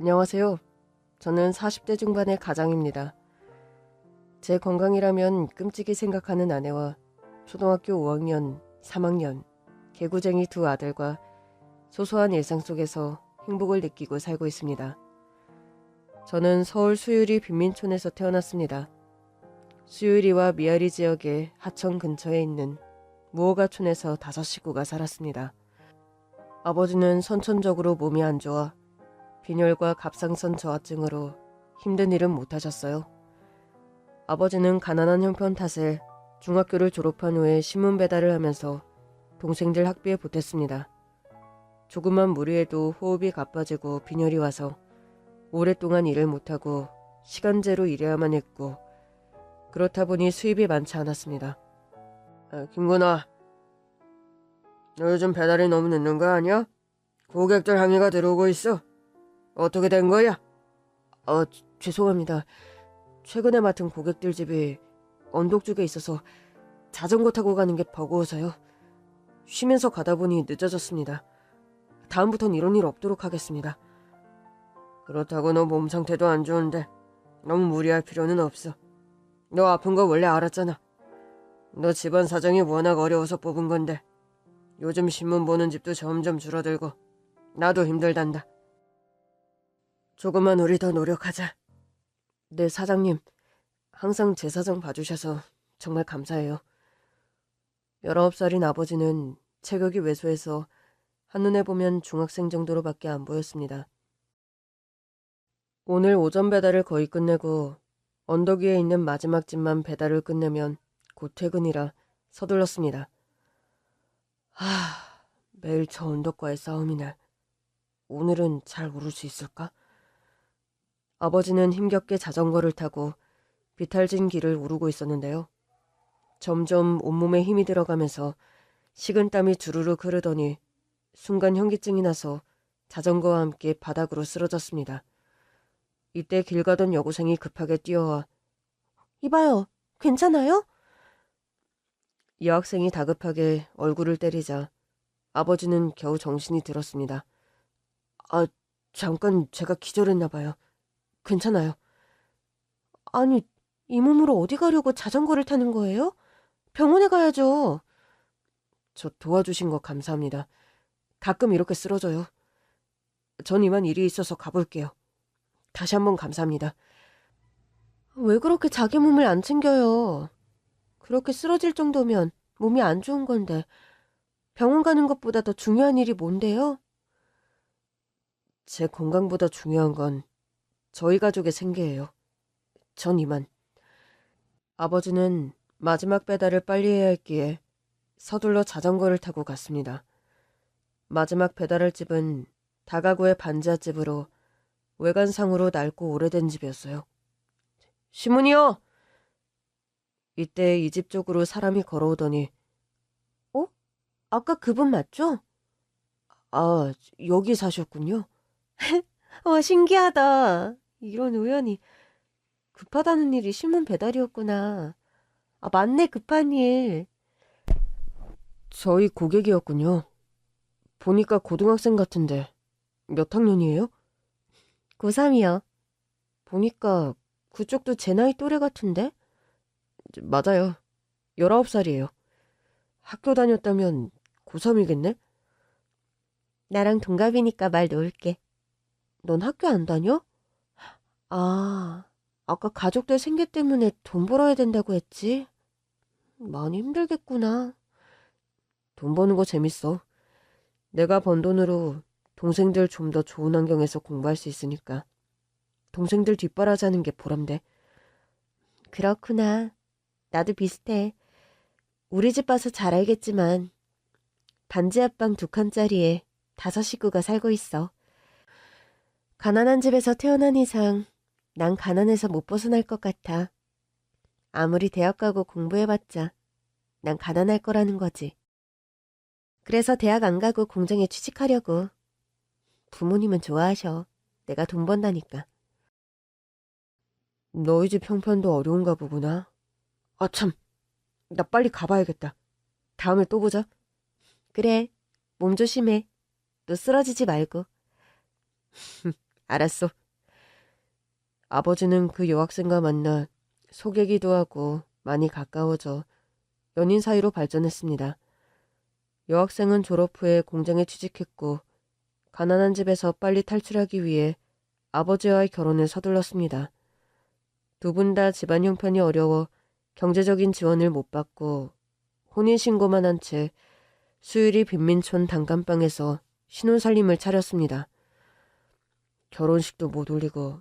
안녕하세요. 저는 40대 중반의 가장입니다. 제 건강이라면 끔찍이 생각하는 아내와 초등학교 5학년, 3학년, 개구쟁이 두 아들과 소소한 일상 속에서 행복을 느끼고 살고 있습니다. 저는 서울 수유리 빈민촌에서 태어났습니다. 수유리와 미아리 지역의 하천 근처에 있는 무허가촌에서 5식구가 살았습니다. 아버지는 선천적으로 몸이 안 좋아 빈혈과 갑상선 저하증으로 힘든 일은 못하셨어요. 아버지는 가난한 형편 탓에 중학교를 졸업한 후에 신문 배달을 하면서 동생들 학비에 보탰습니다. 조그만 무리에도 호흡이 가빠지고 빈혈이 와서 오랫동안 일을 못하고 시간제로 일해야만 했고, 그렇다 보니 수입이 많지 않았습니다. 김구나, 너 요즘 배달이 너무 늦는 거 아니야? 고객들 항의가 들어오고 있어. 어떻게 된 거야? 죄송합니다. 최근에 맡은 고객들 집이 언덕 쪽에 있어서 자전거 타고 가는 게 버거워서요. 쉬면서 가다 보니 늦어졌습니다. 다음부턴 이런 일 없도록 하겠습니다. 그렇다고 너 몸 상태도 안 좋은데 너무 무리할 필요는 없어. 너 아픈 거 원래 알았잖아. 너 집안 사정이 워낙 어려워서 뽑은 건데 요즘 신문 보는 집도 점점 줄어들고 나도 힘들단다. 조금만 우리 더 노력하자. 네, 사장님. 항상 제 사정 봐주셔서 정말 감사해요. 19살인 아버지는 체격이 왜소해서 한눈에 보면 중학생 정도로밖에 안 보였습니다. 오늘 오전 배달을 거의 끝내고 언덕 위에 있는 마지막 집만 배달을 끝내면 곧 퇴근이라 서둘렀습니다. 매일 저 언덕과의 싸움이네. 오늘은 잘 오를 수 있을까? 아버지는 힘겹게 자전거를 타고 비탈진 길을 오르고 있었는데요. 점점 온몸에 힘이 들어가면서 식은땀이 주르륵 흐르더니 순간 현기증이 나서 자전거와 함께 바닥으로 쓰러졌습니다. 이때 길 가던 여고생이 급하게 뛰어와 이봐요, 괜찮아요? 여학생이 다급하게 얼굴을 때리자 아버지는 겨우 정신이 들었습니다. 잠깐 제가 기절했나 봐요. 괜찮아요. 아니, 이 몸으로 어디 가려고 자전거를 타는 거예요? 병원에 가야죠. 저 도와주신 거 감사합니다. 가끔 이렇게 쓰러져요. 전 이만 일이 있어서 가볼게요. 다시 한번 감사합니다. 왜 그렇게 자기 몸을 안 챙겨요? 그렇게 쓰러질 정도면 몸이 안 좋은 건데 병원 가는 것보다 더 중요한 일이 뭔데요? 제 건강보다 중요한 건 저희 가족의 생계예요. 전 이만. 아버지는 마지막 배달을 빨리 해야 했기에 서둘러 자전거를 타고 갔습니다. 마지막 배달할 집은 다가구의 반지하집으로 외관상으로 낡고 오래된 집이었어요. 시문이요! 이때 이 집 쪽으로 사람이 걸어오더니 아까 그분 맞죠? 여기 사셨군요. 신기하다. 이런 우연이. 급하다는 일이 신문 배달이었구나. 맞네, 급한 일. 저희 고객이었군요. 보니까 고등학생 같은데 몇 학년이에요? 고3이요. 보니까 그쪽도 제 나이 또래 같은데? 맞아요. 19살이에요. 학교 다녔다면 고3이겠네? 나랑 동갑이니까 말 놓을게. 넌 학교 안 다녀? 아까 가족들 생계 때문에 돈 벌어야 된다고 했지? 많이 힘들겠구나. 돈 버는 거 재밌어. 내가 번 돈으로 동생들 좀 더 좋은 환경에서 공부할 수 있으니까. 동생들 뒷바라지하는 게 보람돼. 그렇구나. 나도 비슷해. 우리 집 봐서 잘 알겠지만 반지 앞방 2칸짜리에 5식구가 살고 있어. 가난한 집에서 태어난 이상 난 가난해서 못 벗어날 것 같아. 아무리 대학 가고 공부해봤자 난 가난할 거라는 거지. 그래서 대학 안 가고 공장에 취직하려고. 부모님은 좋아하셔. 내가 돈 번다니까. 너희 집 형편도 어려운가 보구나. 참. 나 빨리 가봐야겠다. 다음에 또 보자. 그래, 몸 조심해. 또 쓰러지지 말고. 알았어. 아버지는 그 여학생과 만나 소개기도 하고 많이 가까워져 연인 사이로 발전했습니다. 여학생은 졸업 후에 공장에 취직했고 가난한 집에서 빨리 탈출하기 위해 아버지와의 결혼을 서둘렀습니다. 두 분 다 집안 형편이 어려워 경제적인 지원을 못 받고 혼인신고만 한 채 수유리 빈민촌 단칸방에서 신혼살림을 차렸습니다. 결혼식도 못 올리고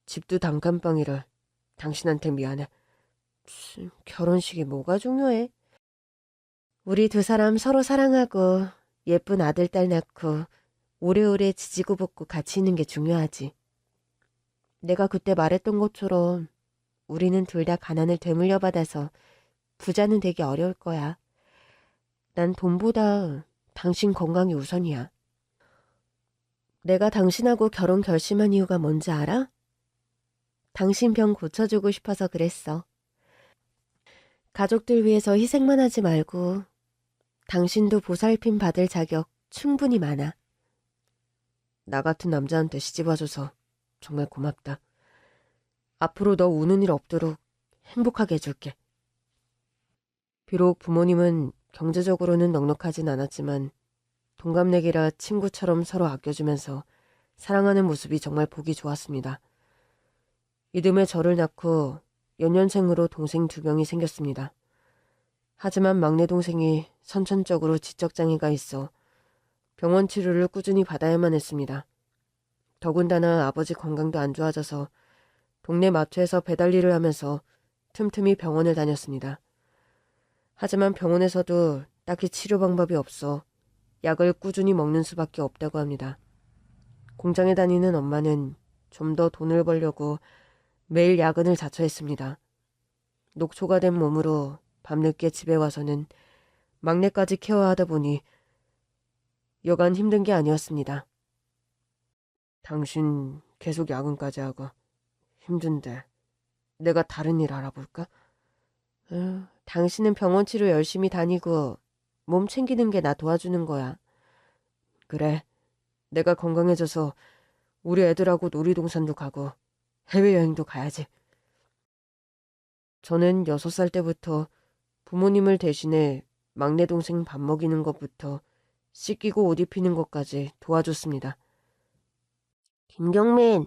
집도 단칸방이라 당신한테 미안해. 무슨 결혼식이 뭐가 중요해? 우리 두 사람 서로 사랑하고 예쁜 아들, 딸 낳고 오래오래 지지고 볶고 같이 있는 게 중요하지. 내가 그때 말했던 것처럼 우리는 둘 다 가난을 되물려 받아서 부자는 되기 어려울 거야. 난 돈보다 당신 건강이 우선이야. 내가 당신하고 결혼 결심한 이유가 뭔지 알아? 당신 병 고쳐주고 싶어서 그랬어. 가족들 위해서 희생만 하지 말고 당신도 보살핌 받을 자격 충분히 많아. 나 같은 남자한테 시집와줘서 정말 고맙다. 앞으로 너 우는 일 없도록 행복하게 해줄게. 비록 부모님은 경제적으로는 넉넉하진 않았지만 동갑내기라 친구처럼 서로 아껴주면서 사랑하는 모습이 정말 보기 좋았습니다. 이듬해 저를 낳고 연년생으로 동생 2명이 생겼습니다. 하지만 막내 동생이 선천적으로 지적장애가 있어 병원 치료를 꾸준히 받아야만 했습니다. 더군다나 아버지 건강도 안 좋아져서 동네 마트에서 배달 일을 하면서 틈틈이 병원을 다녔습니다. 하지만 병원에서도 딱히 치료 방법이 없어 약을 꾸준히 먹는 수밖에 없다고 합니다. 공장에 다니는 엄마는 좀 더 돈을 벌려고 매일 야근을 자처했습니다. 녹초가 된 몸으로 밤늦게 집에 와서는 막내까지 케어하다 보니 여간 힘든 게 아니었습니다. 당신 계속 야근까지 하고 힘든데 내가 다른 일 알아볼까? 당신은 병원 치료 열심히 다니고 몸 챙기는 게 나 도와주는 거야. 그래, 내가 건강해져서 우리 애들하고 놀이동산도 가고 해외여행도 가야지. 저는 6살 때부터 부모님을 대신해 막내 동생 밥 먹이는 것부터 씻기고 옷 입히는 것까지 도와줬습니다. 김경민,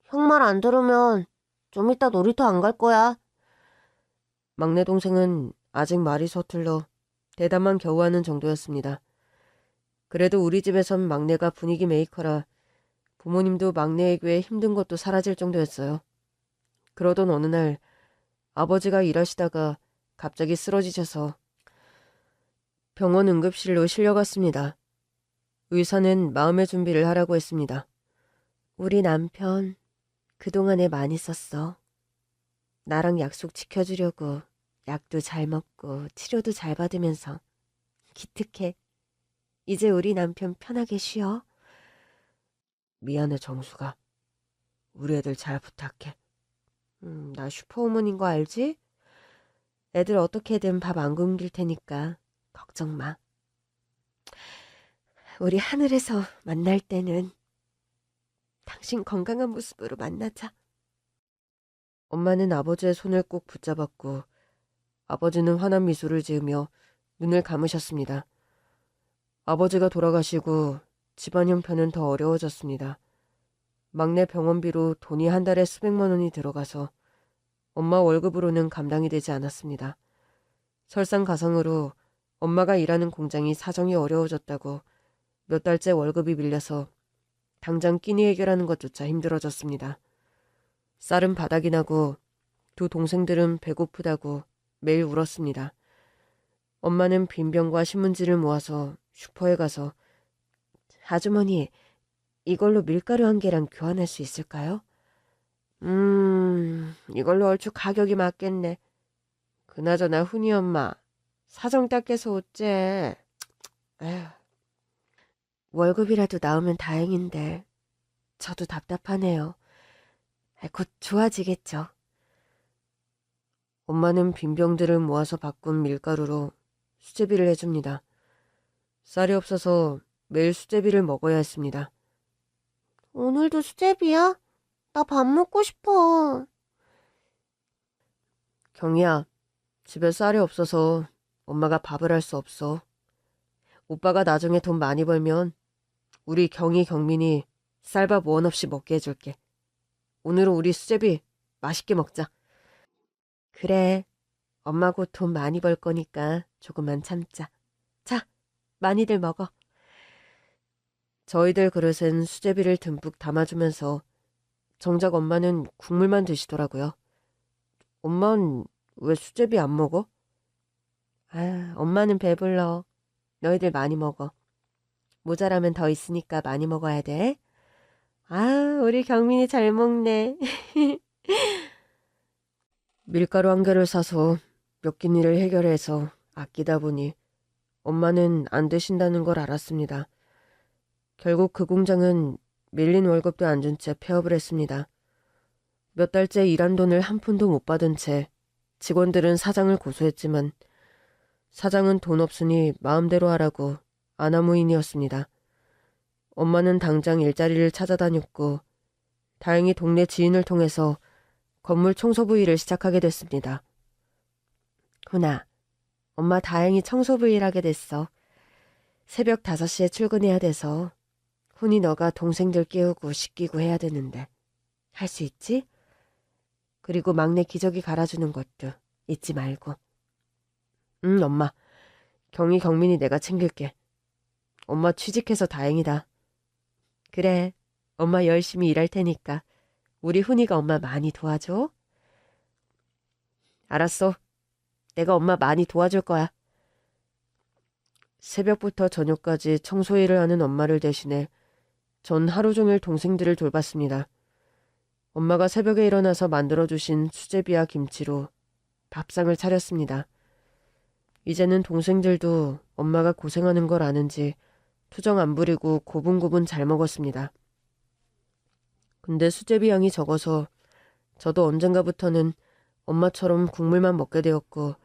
형 말 안 들으면 좀 이따 놀이터 안 갈 거야. 막내 동생은 아직 말이 서툴러 대답만 겨우 하는 정도였습니다. 그래도 우리 집에선 막내가 분위기 메이커라 부모님도 막내에게 힘든 것도 사라질 정도였어요. 그러던 어느 날 아버지가 일하시다가 갑자기 쓰러지셔서 병원 응급실로 실려갔습니다. 의사는 마음의 준비를 하라고 했습니다. 우리 남편 그동안에 많이 썼어. 나랑 약속 지켜주려고 약도 잘 먹고 치료도 잘 받으면서 기특해. 이제 우리 남편 편하게 쉬어. 미안해 정수가. 우리 애들 잘 부탁해. 나 슈퍼우먼인 거 알지? 애들 어떻게든 밥 안 굶길 테니까 걱정 마. 우리 하늘에서 만날 때는 당신 건강한 모습으로 만나자. 엄마는 아버지의 손을 꼭 붙잡았고 아버지는 환한 미소를 지으며 눈을 감으셨습니다. 아버지가 돌아가시고 집안 형편은 더 어려워졌습니다. 막내 병원비로 돈이 한 달에 수백만 원이 들어가서 엄마 월급으로는 감당이 되지 않았습니다. 설상가상으로 엄마가 일하는 공장이 사정이 어려워졌다고 몇 달째 월급이 밀려서 당장 끼니 해결하는 것조차 힘들어졌습니다. 쌀은 바닥이 나고 두 동생들은 배고프다고 매일 울었습니다. 엄마는 빈병과 신문지를 모아서 슈퍼에 가서 아주머니, 이걸로 밀가루 1개랑 교환할 수 있을까요? 이걸로 얼추 가격이 맞겠네. 그나저나 훈이 엄마, 사정 닦여서 어째. 에휴. 월급이라도 나오면 다행인데 저도 답답하네요. 곧 좋아지겠죠. 엄마는 빈병들을 모아서 바꾼 밀가루로 수제비를 해줍니다. 쌀이 없어서 매일 수제비를 먹어야 했습니다. 오늘도 수제비야? 나 밥 먹고 싶어. 경희야, 집에 쌀이 없어서 엄마가 밥을 할 수 없어. 오빠가 나중에 돈 많이 벌면 우리 경희, 경민이 쌀밥 원 없이 먹게 해줄게. 오늘은 우리 수제비 맛있게 먹자. 그래, 엄마 곧 돈 많이 벌 거니까 조금만 참자. 자, 많이들 먹어. 저희들 그릇엔 수제비를 듬뿍 담아주면서 정작 엄마는 국물만 드시더라고요. 엄만 왜 수제비 안 먹어? 아, 엄마는 배불러. 너희들 많이 먹어. 모자라면 더 있으니까 많이 먹어야 돼. 아, 우리 경민이 잘 먹네. 밀가루 한 개를 사서 몇 끼니를 해결해서 아끼다 보니 엄마는 안 드신다는 걸 알았습니다. 결국 그 공장은 밀린 월급도 안 준 채 폐업을 했습니다. 몇 달째 일한 돈을 한 푼도 못 받은 채 직원들은 사장을 고소했지만 사장은 돈 없으니 마음대로 하라고 아나무인이었습니다. 엄마는 당장 일자리를 찾아다녔고 다행히 동네 지인을 통해서 건물 청소부 일을 시작하게 됐습니다. 훈아, 엄마 다행히 청소부 일하게 됐어. 새벽 5시에 출근해야 돼서 훈이 너가 동생들 깨우고 씻기고 해야 되는데 할 수 있지? 그리고 막내 기저귀 갈아주는 것도 잊지 말고. 응, 엄마. 경희, 경민이 내가 챙길게. 엄마 취직해서 다행이다. 그래, 엄마 열심히 일할 테니까 우리 훈이가 엄마 많이 도와줘. 알았어. 내가 엄마 많이 도와줄 거야. 새벽부터 저녁까지 청소일을 하는 엄마를 대신해 전 하루 종일 동생들을 돌봤습니다. 엄마가 새벽에 일어나서 만들어주신 수제비와 김치로 밥상을 차렸습니다. 이제는 동생들도 엄마가 고생하는 걸 아는지 투정 안 부리고 고분고분 잘 먹었습니다. 근데 수제비 양이 적어서 저도 언젠가부터는 엄마처럼 국물만 먹게 되었고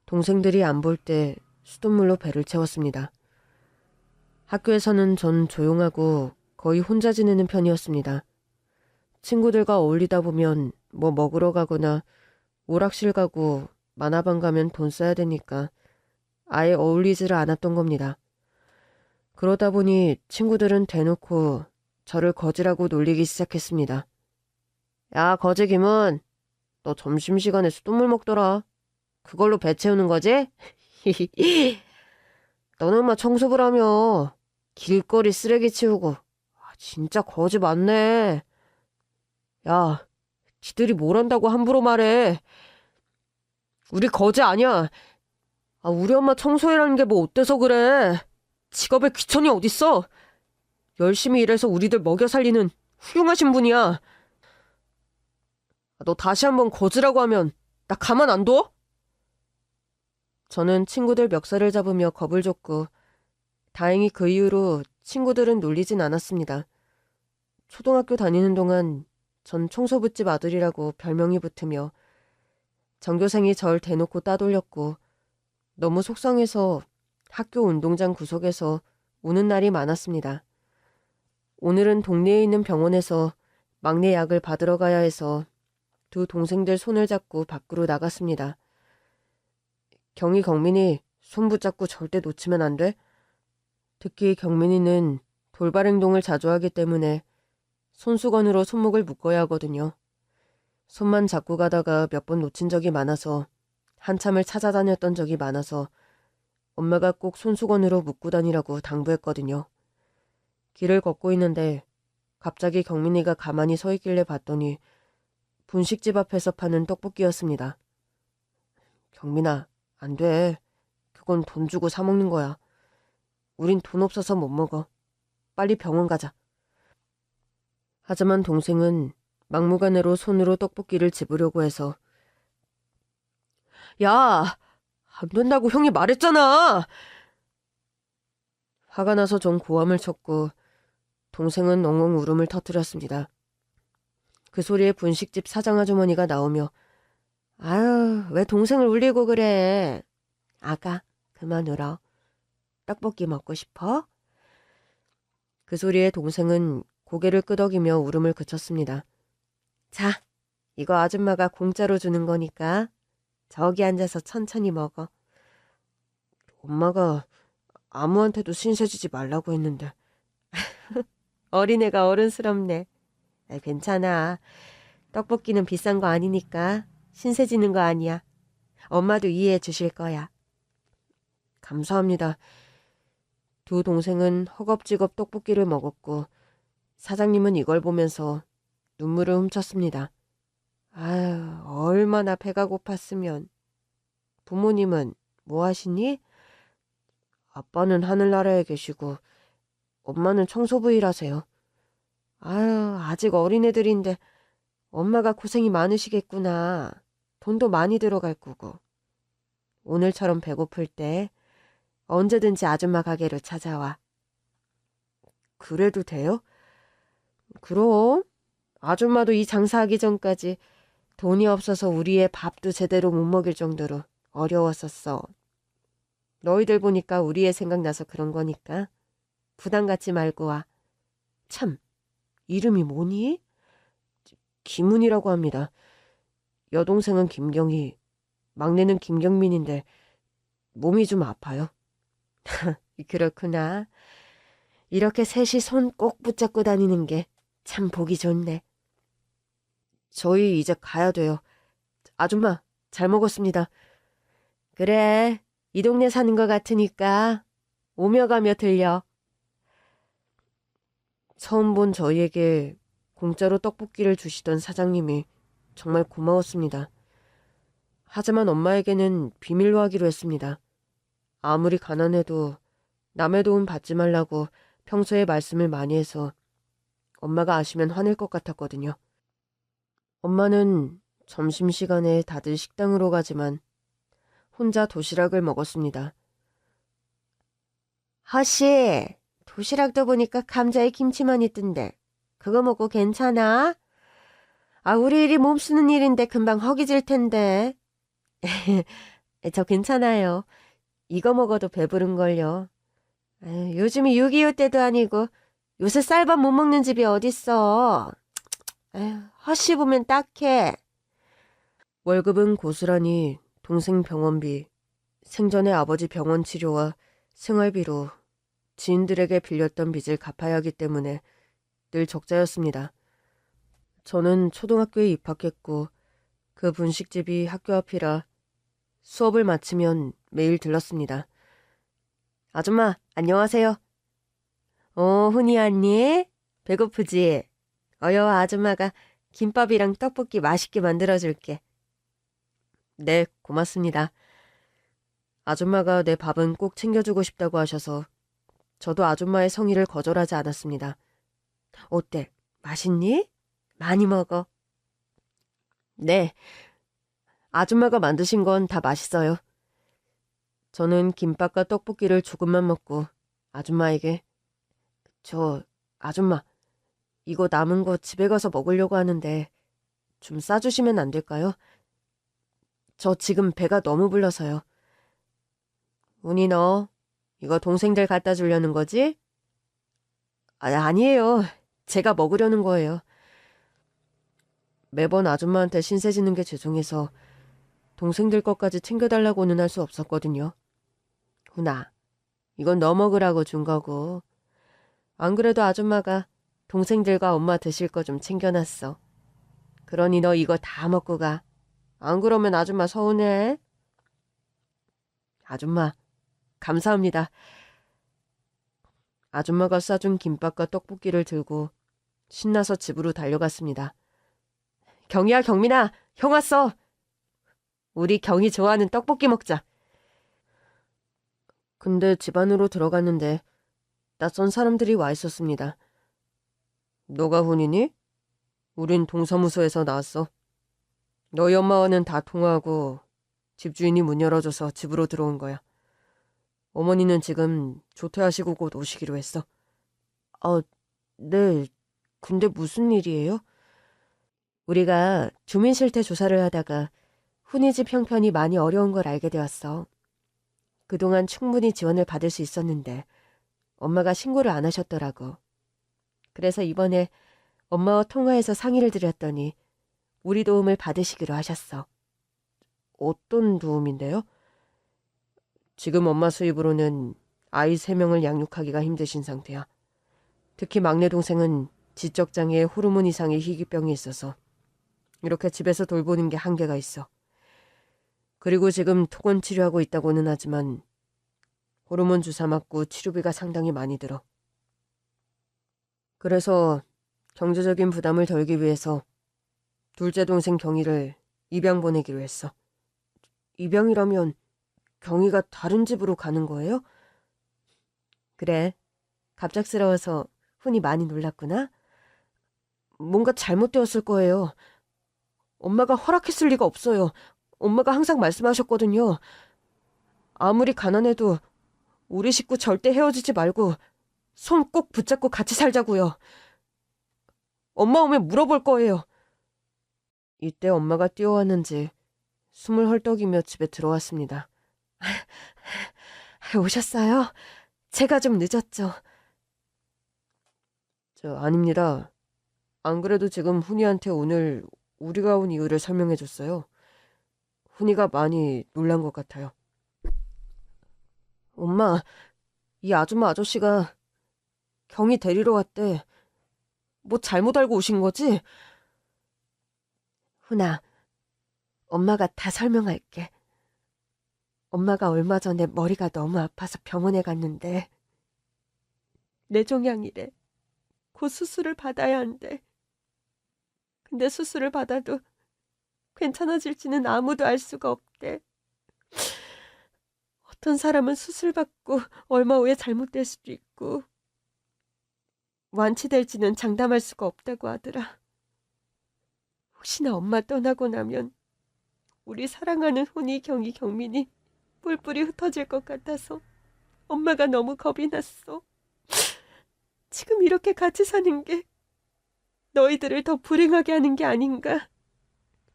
동생들이 안 볼 때 수돗물로 배를 채웠습니다. 학교에서는 전 조용하고 거의 혼자 지내는 편이었습니다. 친구들과 어울리다 보면 뭐 먹으러 가거나 오락실 가고 만화방 가면 돈 써야 되니까 아예 어울리지를 않았던 겁니다. 그러다 보니 친구들은 대놓고 저를 거지라고 놀리기 시작했습니다. 야, 거지 김은, 너 점심시간에 수돗물 먹더라. 그걸로 배 채우는 거지? 너는 막 청소를 하며 길거리 쓰레기 치우고 진짜 거지 많네. 야, 지들이 뭘 한다고 함부로 말해. 우리 거지 아니야. 아, 우리 엄마 청소이라는 게 뭐 어때서 그래. 직업에 귀천이 어딨어. 열심히 일해서 우리들 먹여 살리는 훌륭하신 분이야. 너 다시 한번 거지라고 하면 나 가만 안 둬? 저는 친구들 멱살을 잡으며 겁을 줬고 다행히 그 이후로 친구들은 놀리진 않았습니다. 초등학교 다니는 동안 전 청소부집 아들이라고 별명이 붙으며 전교생이 절 대놓고 따돌렸고 너무 속상해서 학교 운동장 구석에서 우는 날이 많았습니다. 오늘은 동네에 있는 병원에서 막내 약을 받으러 가야 해서 두 동생들 손을 잡고 밖으로 나갔습니다. 경희, 경민이 손 붙잡고 절대 놓치면 안 돼. 특히 경민이는 돌발 행동을 자주 하기 때문에 손수건으로 손목을 묶어야 하거든요. 손만 잡고 가다가 몇 번 놓친 적이 많아서 한참을 찾아다녔던 적이 많아서 엄마가 꼭 손수건으로 묶고 다니라고 당부했거든요. 길을 걷고 있는데 갑자기 경민이가 가만히 서 있길래 봤더니 분식집 앞에서 파는 떡볶이였습니다. 경민아, 안 돼. 그건 돈 주고 사 먹는 거야. 우린 돈 없어서 못 먹어. 빨리 병원 가자. 하지만 동생은 막무가내로 손으로 떡볶이를 집으려고 해서 야! 안 된다고 형이 말했잖아! 화가 나서 전 고함을 쳤고 동생은 엉엉 울음을 터뜨렸습니다. 그 소리에 분식집 사장 아주머니가 나오며 아유, 왜 동생을 울리고 그래. 아가, 그만 울어. 떡볶이 먹고 싶어? 그 소리에 동생은 고개를 끄덕이며 울음을 그쳤습니다. 자, 이거 아줌마가 공짜로 주는 거니까 저기 앉아서 천천히 먹어. 엄마가 아무한테도 신세지지 말라고 했는데. 어린애가 어른스럽네. 괜찮아. 떡볶이는 비싼 거 아니니까 신세지는 거 아니야. 엄마도 이해해 주실 거야. 감사합니다. 두 동생은 허겁지겁 떡볶이를 먹었고 사장님은 이걸 보면서 눈물을 훔쳤습니다. 아유, 얼마나 배가 고팠으면. 부모님은 뭐 하시니? 아빠는 하늘나라에 계시고 엄마는 청소부 일하세요. 아유, 아직 어린애들인데 엄마가 고생이 많으시겠구나. 돈도 많이 들어갈 거고. 오늘처럼 배고플 때 언제든지 아줌마 가게로 찾아와. 그래도 돼요? 그럼. 아줌마도 이 장사하기 전까지 돈이 없어서 우리의 밥도 제대로 못 먹일 정도로 어려웠었어. 너희들 보니까 우리의 생각나서 그런 거니까 부담 갖지 말고 와. 참, 이름이 뭐니? 김은이라고 합니다. 여동생은 김경희, 막내는 김경민인데 몸이 좀 아파요. 그렇구나. 이렇게 셋이 손 꼭 붙잡고 다니는 게 참 보기 좋네. 저희 이제 가야 돼요. 아줌마, 잘 먹었습니다. 그래, 이 동네 사는 것 같으니까 오며 가며 들려. 처음 본 저희에게 공짜로 떡볶이를 주시던 사장님이 정말 고마웠습니다. 하지만 엄마에게는 비밀로 하기로 했습니다. 아무리 가난해도 남의 도움 받지 말라고 평소에 말씀을 많이 해서 엄마가 아시면 화낼 것 같았거든요. 엄마는 점심시간에 다들 식당으로 가지만 혼자 도시락을 먹었습니다. 허씨, 도시락도 보니까 감자에 김치만 있던데 그거 먹고 괜찮아? 아, 우리 일이 몸 쓰는 일인데 금방 허기질 텐데. 저 괜찮아요. 이거 먹어도 배부른걸요. 요즘이 6.25 때도 아니고 요새 쌀밥 못 먹는 집이 어딨어. 허씨 보면 딱해. 월급은 고스란히 동생 병원비, 생전에 아버지 병원 치료와 생활비로 지인들에게 빌렸던 빚을 갚아야 하기 때문에 늘 적자였습니다. 저는 초등학교에 입학했고 그 분식집이 학교 앞이라 수업을 마치면 매일 들렀습니다. 아줌마, 안녕하세요. 훈이 언니? 배고프지? 어여 아줌마가 김밥이랑 떡볶이 맛있게 만들어줄게. 네, 고맙습니다. 아줌마가 내 밥은 꼭 챙겨주고 싶다고 하셔서 저도 아줌마의 성의를 거절하지 않았습니다. 어때? 맛있니? 많이 먹어. 네, 아줌마가 만드신 건 다 맛있어요. 저는 김밥과 떡볶이를 조금만 먹고 아줌마에게 아줌마, 이거 남은 거 집에 가서 먹으려고 하는데 좀 싸주시면 안 될까요? 저 지금 배가 너무 불러서요. 운이 너, 이거 동생들 갖다 주려는 거지? 아니에요. 제가 먹으려는 거예요. 매번 아줌마한테 신세지는 게 죄송해서 동생들 것까지 챙겨달라고는 할 수 없었거든요. 훈아, 이건 너 먹으라고 준 거고. 안 그래도 아줌마가 동생들과 엄마 드실 거 좀 챙겨놨어. 그러니 너 이거 다 먹고 가. 안 그러면 아줌마 서운해. 아줌마, 감사합니다. 아줌마가 싸준 김밥과 떡볶이를 들고 신나서 집으로 달려갔습니다. 경희야, 경민아, 형 왔어. 우리 경희 좋아하는 떡볶이 먹자. 근데 집 안으로 들어갔는데 낯선 사람들이 와 있었습니다. 너가 훈이니? 우린 동사무소에서 나왔어. 너희 엄마와는 다 통화하고 집주인이 문 열어줘서 집으로 들어온 거야. 어머니는 지금 조퇴하시고 곧 오시기로 했어. 네. 근데 무슨 일이에요? 우리가 주민실태 조사를 하다가 훈이 집 형편이 많이 어려운 걸 알게 되었어. 그동안 충분히 지원을 받을 수 있었는데 엄마가 신고를 안 하셨더라고. 그래서 이번에 엄마와 통화해서 상의를 드렸더니 우리 도움을 받으시기로 하셨어. 어떤 도움인데요? 지금 엄마 수입으로는 아이 3명을 양육하기가 힘드신 상태야. 특히 막내 동생은 지적장애에 호르몬 이상의 희귀병이 있어서 이렇게 집에서 돌보는 게 한계가 있어. 그리고 지금 토건 치료하고 있다고는 하지만 호르몬 주사 맞고 치료비가 상당히 많이 들어. 그래서 경제적인 부담을 덜기 위해서 둘째 동생 경희를 입양 보내기로 했어. 입양이라면 경희가 다른 집으로 가는 거예요? 그래. 갑작스러워서 훈이 많이 놀랐구나. 뭔가 잘못되었을 거예요. 엄마가 허락했을 리가 없어요. 엄마가 항상 말씀하셨거든요. 아무리 가난해도 우리 식구 절대 헤어지지 말고 손 꼭 붙잡고 같이 살자고요. 엄마 오면 물어볼 거예요. 이때 엄마가 뛰어왔는지 숨을 헐떡이며 집에 들어왔습니다. 오셨어요? 제가 좀 늦었죠. 아닙니다. 안 그래도 지금 훈이한테 오늘 우리가 온 이유를 설명해줬어요. 훈이가 많이 놀란 것 같아요. 엄마, 이 아줌마 아저씨가 경희 데리러 왔대. 뭐 잘못 알고 오신 거지? 훈아, 엄마가 다 설명할게. 엄마가 얼마 전에 머리가 너무 아파서 병원에 갔는데 뇌종양이래. 곧 수술을 받아야 한대. 근데 수술을 받아도 괜찮아질지는 아무도 알 수가 없대. 어떤 사람은 수술 받고 얼마 후에 잘못될 수도 있고 완치될지는 장담할 수가 없다고 하더라. 혹시나 엄마 떠나고 나면 우리 사랑하는 훈이, 경이, 경민이 뿔뿔이 흩어질 것 같아서 엄마가 너무 겁이 났어. 지금 이렇게 같이 사는 게 너희들을 더 불행하게 하는 게 아닌가.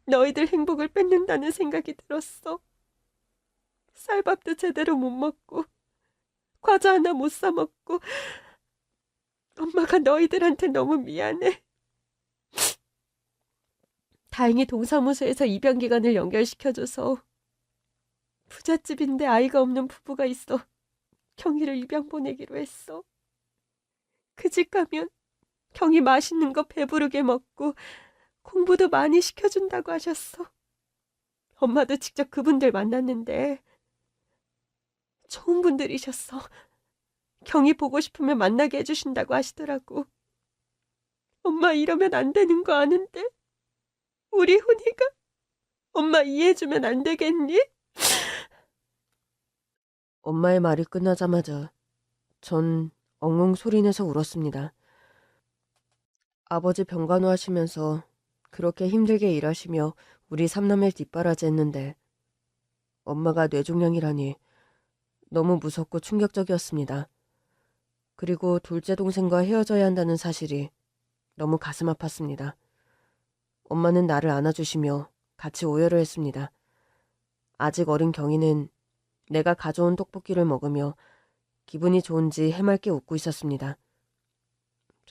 너희들 행복을 뺏는다는 생각이 들었어. 쌀밥도 제대로 못 먹고 과자 하나 못 사 먹고 엄마가 너희들한테 너무 미안해. 다행히 동사무소에서 입양 기간을 연결시켜줘서 부잣집인데 아이가 없는 부부가 있어 경희를 입양 보내기로 했어. 그 집 가면 경희 맛있는 거 배부르게 먹고 공부도 많이 시켜준다고 하셨어. 엄마도 직접 그분들 만났는데 좋은 분들이셨어. 경희 보고 싶으면 만나게 해주신다고 하시더라고. 엄마 이러면 안 되는 거 아는데 우리 훈이가 엄마 이해해주면 안 되겠니? 엄마의 말이 끝나자마자 전 엉엉 소리내서 울었습니다. 아버지 병간호하시면서 그렇게 힘들게 일하시며 우리 삼남매를 뒷바라지했는데 엄마가 뇌종양이라니 너무 무섭고 충격적이었습니다. 그리고 둘째 동생과 헤어져야 한다는 사실이 너무 가슴 아팠습니다. 엄마는 나를 안아주시며 같이 오열을 했습니다. 아직 어린 경희는 내가 가져온 떡볶이를 먹으며 기분이 좋은지 해맑게 웃고 있었습니다.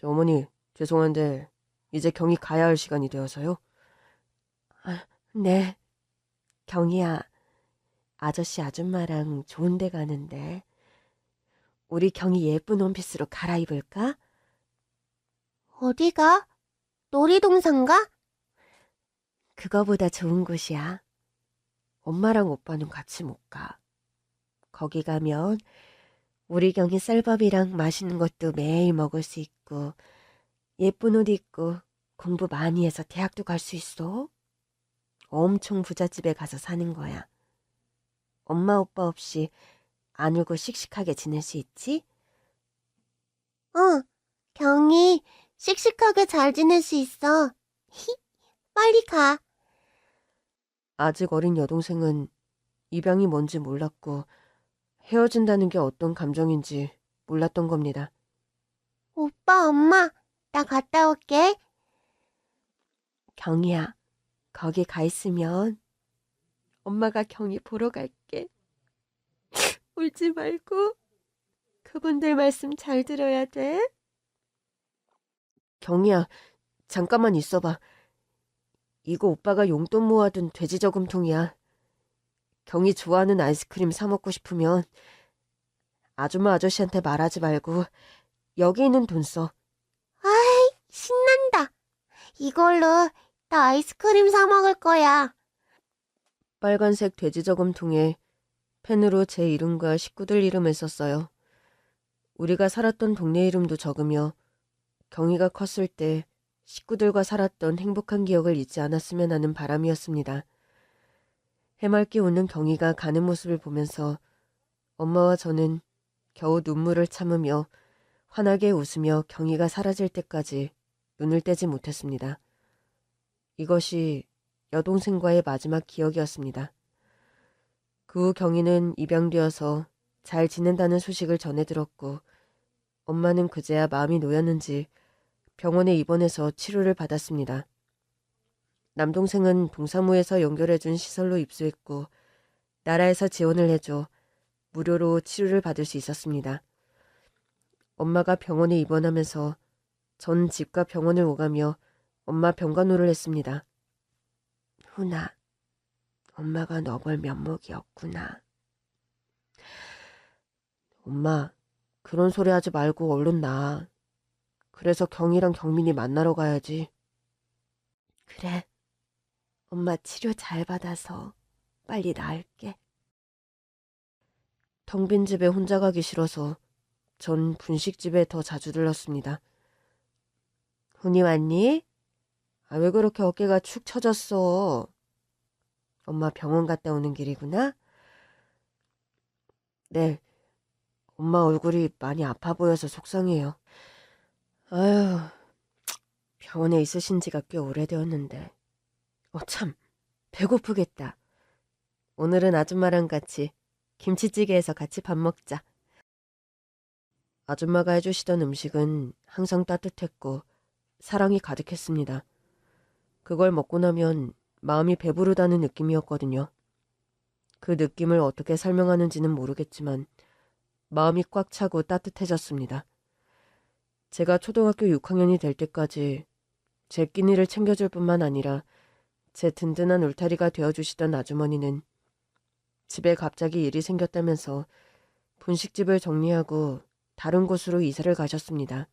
어머니, 죄송한데 이제 경희 가야 할 시간이 되어서요. 네. 경희야, 아저씨 아줌마랑 좋은 데 가는데 우리 경희 예쁜 원피스로 갈아입을까? 어디가? 놀이동산가? 그거보다 좋은 곳이야. 엄마랑 오빠는 같이 못 가. 거기 가면 우리 경희 쌀밥이랑 맛있는 것도 매일 먹을 수 있고 예쁜 옷 입고 공부 많이 해서 대학도 갈 수 있어. 엄청 부잣집에 가서 사는 거야. 엄마 오빠 없이 안 울고 씩씩하게 지낼 수 있지? 응, 경이 씩씩하게 잘 지낼 수 있어. 히, 빨리 가. 아직 어린 여동생은 입양이 뭔지 몰랐고 헤어진다는 게 어떤 감정인지 몰랐던 겁니다. 오빠, 엄마, 나 갔다 올게. 경희야, 거기 가 있으면 엄마가 경희 보러 갈게. 울지 말고 그분들 말씀 잘 들어야 돼. 경희야, 잠깐만 있어봐. 이거 오빠가 용돈 모아둔 돼지 저금통이야. 경희 좋아하는 아이스크림 사 먹고 싶으면 아줌마 아저씨한테 말하지 말고 여기 있는 돈 써. 아이, 신난다. 이걸로 나 아이스크림 사 먹을 거야. 빨간색 돼지 저금통에 펜으로 제 이름과 식구들 이름을 썼어요. 우리가 살았던 동네 이름도 적으며 경희가 컸을 때 식구들과 살았던 행복한 기억을 잊지 않았으면 하는 바람이었습니다. 해맑게 웃는 경희가 가는 모습을 보면서 엄마와 저는 겨우 눈물을 참으며 환하게 웃으며 경희가 사라질 때까지 눈을 떼지 못했습니다. 이것이 여동생과의 마지막 기억이었습니다. 그 후 경희는 입양되어서 잘 지낸다는 소식을 전해 들었고 엄마는 그제야 마음이 놓였는지 병원에 입원해서 치료를 받았습니다. 남동생은 동사무에서 연결해준 시설로 입소했고 나라에서 지원을 해줘 무료로 치료를 받을 수 있었습니다. 엄마가 병원에 입원하면서 전 집과 병원을 오가며 엄마 병간호를 했습니다. 훈아, 엄마가 너 볼 면목이었구나. 엄마, 그런 소리 하지 말고 얼른 나. 그래서 경이랑 경민이 만나러 가야지. 그래. 엄마 치료 잘 받아서 빨리 나을게. 텅 빈 집에 혼자 가기 싫어서 전 분식집에 더 자주 들렀습니다. 훈이 왔니? 아, 왜 그렇게 어깨가 축 처졌어? 엄마 병원 갔다 오는 길이구나? 네. 엄마 얼굴이 많이 아파 보여서 속상해요. 아휴, 병원에 있으신 지가 꽤 오래되었는데. 참, 배고프겠다. 오늘은 아줌마랑 같이 김치찌개에서 같이 밥 먹자. 아줌마가 해주시던 음식은 항상 따뜻했고 사랑이 가득했습니다. 그걸 먹고 나면 마음이 배부르다는 느낌이었거든요. 그 느낌을 어떻게 설명하는지는 모르겠지만 마음이 꽉 차고 따뜻해졌습니다. 제가 초등학교 6학년이 될 때까지 제 끼니를 챙겨줄 뿐만 아니라 제 든든한 울타리가 되어주시던 아주머니는 집에 갑자기 일이 생겼다면서 분식집을 정리하고 다른 곳으로 이사를 가셨습니다.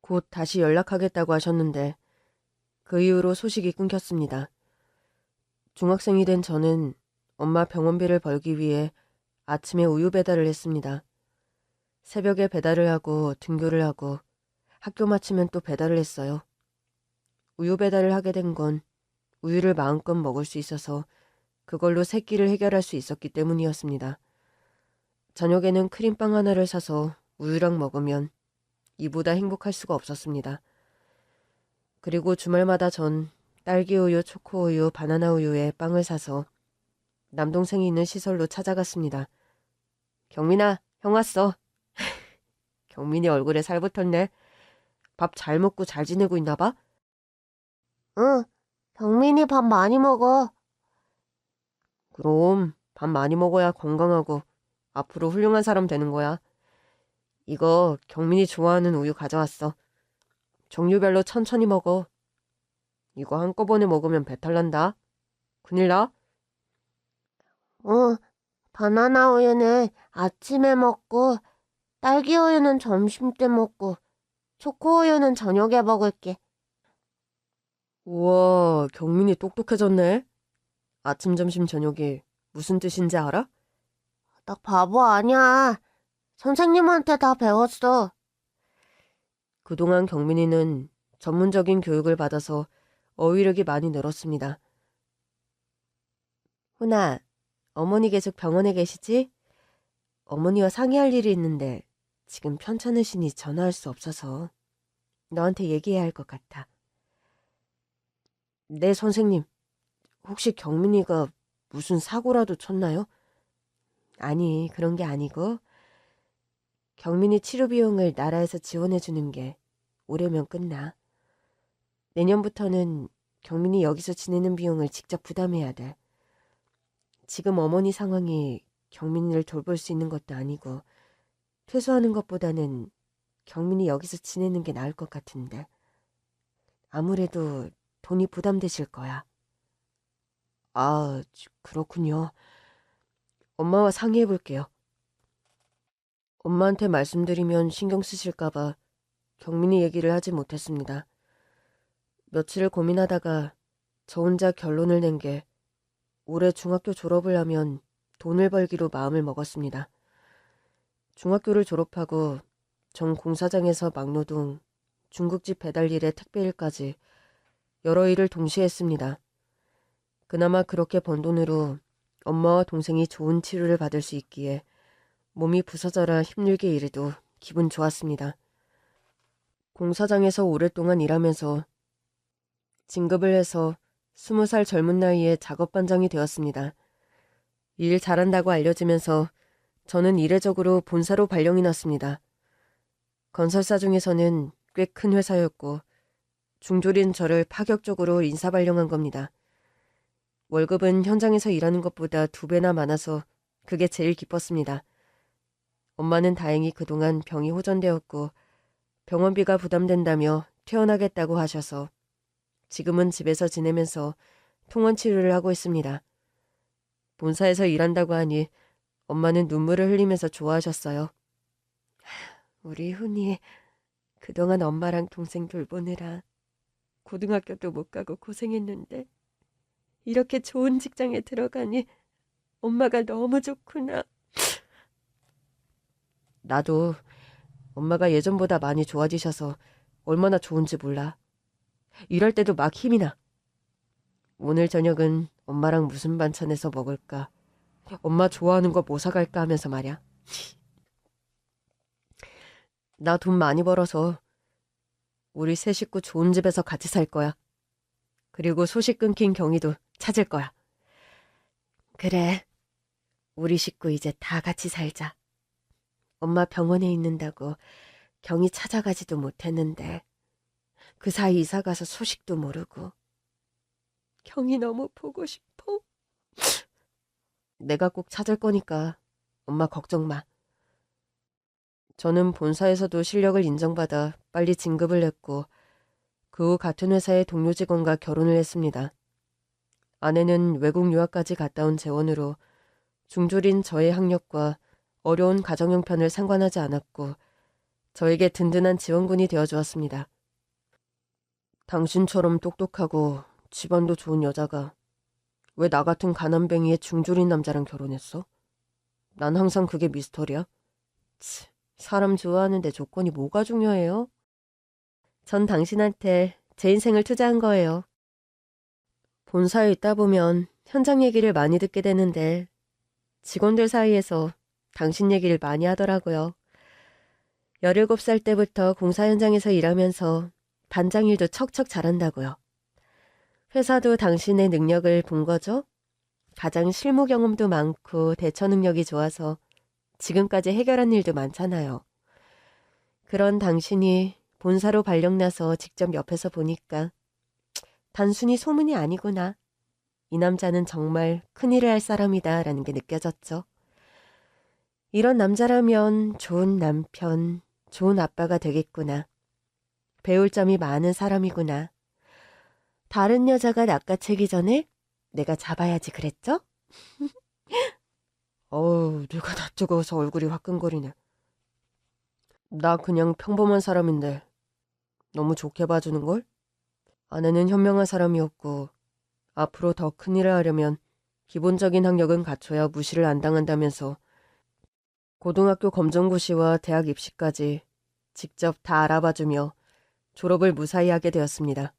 곧 다시 연락하겠다고 하셨는데 그 이후로 소식이 끊겼습니다. 중학생이 된 저는 엄마 병원비를 벌기 위해 아침에 우유 배달을 했습니다. 새벽에 배달을 하고 등교를 하고 학교 마치면 또 배달을 했어요. 우유 배달을 하게 된 건 우유를 마음껏 먹을 수 있어서 그걸로 세 끼를 해결할 수 있었기 때문이었습니다. 저녁에는 크림빵 하나를 사서 우유랑 먹으면 이보다 행복할 수가 없었습니다. 그리고 주말마다 전 딸기우유, 초코우유, 바나나우유에 빵을 사서 남동생이 있는 시설로 찾아갔습니다. 경민아, 형 왔어. 경민이 얼굴에 살 붙었네. 밥 잘 먹고 잘 지내고 있나 봐? 응, 경민이 밥 많이 먹어. 그럼 밥 많이 먹어야 건강하고 앞으로 훌륭한 사람 되는 거야. 이거 경민이 좋아하는 우유 가져왔어. 종류별로 천천히 먹어. 이거 한꺼번에 먹으면 배탈 난다. 큰일 나? 응, 바나나 우유는 아침에 먹고, 딸기 우유는 점심 때 먹고, 초코 우유는 저녁에 먹을게. 우와, 경민이 똑똑해졌네. 아침, 점심, 저녁이 무슨 뜻인지 알아? 나 바보 아니야. 선생님한테 다 배웠어. 그동안 경민이는 전문적인 교육을 받아서 어휘력이 많이 늘었습니다. 훈아, 어머니 계속 병원에 계시지? 어머니와 상의할 일이 있는데 지금 편찮으시니 전화할 수 없어서 너한테 얘기해야 할 것 같아. 네, 선생님. 혹시 경민이가 무슨 사고라도 쳤나요? 아니, 그런 게 아니고 경민이 치료 비용을 나라에서 지원해 주는 게 올해면 끝나. 내년부터는 경민이 여기서 지내는 비용을 직접 부담해야 돼. 지금 어머니 상황이 경민이를 돌볼 수 있는 것도 아니고 퇴소하는 것보다는 경민이 여기서 지내는 게 나을 것 같은데. 아무래도 돈이 부담되실 거야. 아, 그렇군요. 엄마와 상의해 볼게요. 엄마한테 말씀드리면 신경 쓰실까봐 경민이 얘기를 하지 못했습니다. 며칠을 고민하다가 저 혼자 결론을 낸 게 올해 중학교 졸업을 하면 돈을 벌기로 마음을 먹었습니다. 중학교를 졸업하고 전 공사장에서 막노동, 중국집 배달일에 택배일까지 여러 일을 동시에 했습니다. 그나마 그렇게 번 돈으로 엄마와 동생이 좋은 치료를 받을 수 있기에 몸이 부서져라 힘들게 일해도 기분 좋았습니다. 공사장에서 오랫동안 일하면서 진급을 해서 20살 젊은 나이에 작업반장이 되었습니다. 일 잘한다고 알려지면서 저는 이례적으로 본사로 발령이 났습니다. 건설사 중에서는 꽤 큰 회사였고 중졸인 저를 파격적으로 인사 발령한 겁니다. 월급은 현장에서 일하는 것보다 2배나 많아서 그게 제일 기뻤습니다. 엄마는 다행히 그동안 병이 호전되었고 병원비가 부담된다며 퇴원하겠다고 하셔서 지금은 집에서 지내면서 통원 치료를 하고 있습니다. 본사에서 일한다고 하니 엄마는 눈물을 흘리면서 좋아하셨어요. 우리 훈이 그동안 엄마랑 동생 돌보느라 고등학교도 못 가고 고생했는데 이렇게 좋은 직장에 들어가니 엄마가 너무 좋구나. 나도 엄마가 예전보다 많이 좋아지셔서 얼마나 좋은지 몰라. 일할 때도 막 힘이 나. 오늘 저녁은 엄마랑 무슨 반찬해서 먹을까? 엄마 좋아하는 거 뭐 사갈까 하면서 말이야. 나 돈 많이 벌어서 우리 세 식구 좋은 집에서 같이 살 거야. 그리고 소식 끊긴 경희도 찾을 거야. 그래. 우리 식구 이제 다 같이 살자. 엄마 병원에 있는다고 경희 찾아가지도 못했는데 그 사이 이사 가서 소식도 모르고. 경희 너무 보고 싶어. 내가 꼭 찾을 거니까 엄마 걱정 마. 저는 본사에서도 실력을 인정받아 빨리 진급을 했고 그 후 같은 회사의 동료 직원과 결혼을 했습니다. 아내는 외국 유학까지 갔다 온 재원으로 중졸인 저의 학력과 어려운 가정 형편을 상관하지 않았고 저에게 든든한 지원군이 되어주었습니다. 당신처럼 똑똑하고 집안도 좋은 여자가 왜 나 같은 가난뱅이의 중졸인 남자랑 결혼했어? 난 항상 그게 미스터리야. 사람 좋아하는데 조건이 뭐가 중요해요? 전 당신한테 제 인생을 투자한 거예요. 본사에 있다 보면 현장 얘기를 많이 듣게 되는데 직원들 사이에서 당신 얘기를 많이 하더라고요. 17살 때부터 공사 현장에서 일하면서 반장 일도 척척 잘한다고요. 회사도 당신의 능력을 본 거죠? 가장 실무 경험도 많고 대처 능력이 좋아서 지금까지 해결한 일도 많잖아요. 그런 당신이 본사로 발령나서 직접 옆에서 보니까 단순히 소문이 아니구나. 이 남자는 정말 큰일을 할 사람이다 라는 게 느껴졌죠. 이런 남자라면 좋은 남편, 좋은 아빠가 되겠구나. 배울 점이 많은 사람이구나. 다른 여자가 낚아채기 전에 내가 잡아야지 그랬죠? 어우, 누가 다 뜨거워서 얼굴이 화끈거리네. 나 그냥 평범한 사람인데 너무 좋게 봐주는걸? 아내는 현명한 사람이었고 앞으로 더 큰일을 하려면 기본적인 학력은 갖춰야 무시를 안 당한다면서 고등학교 검정고시와 대학 입시까지 직접 다 알아봐주며 졸업을 무사히 하게 되었습니다.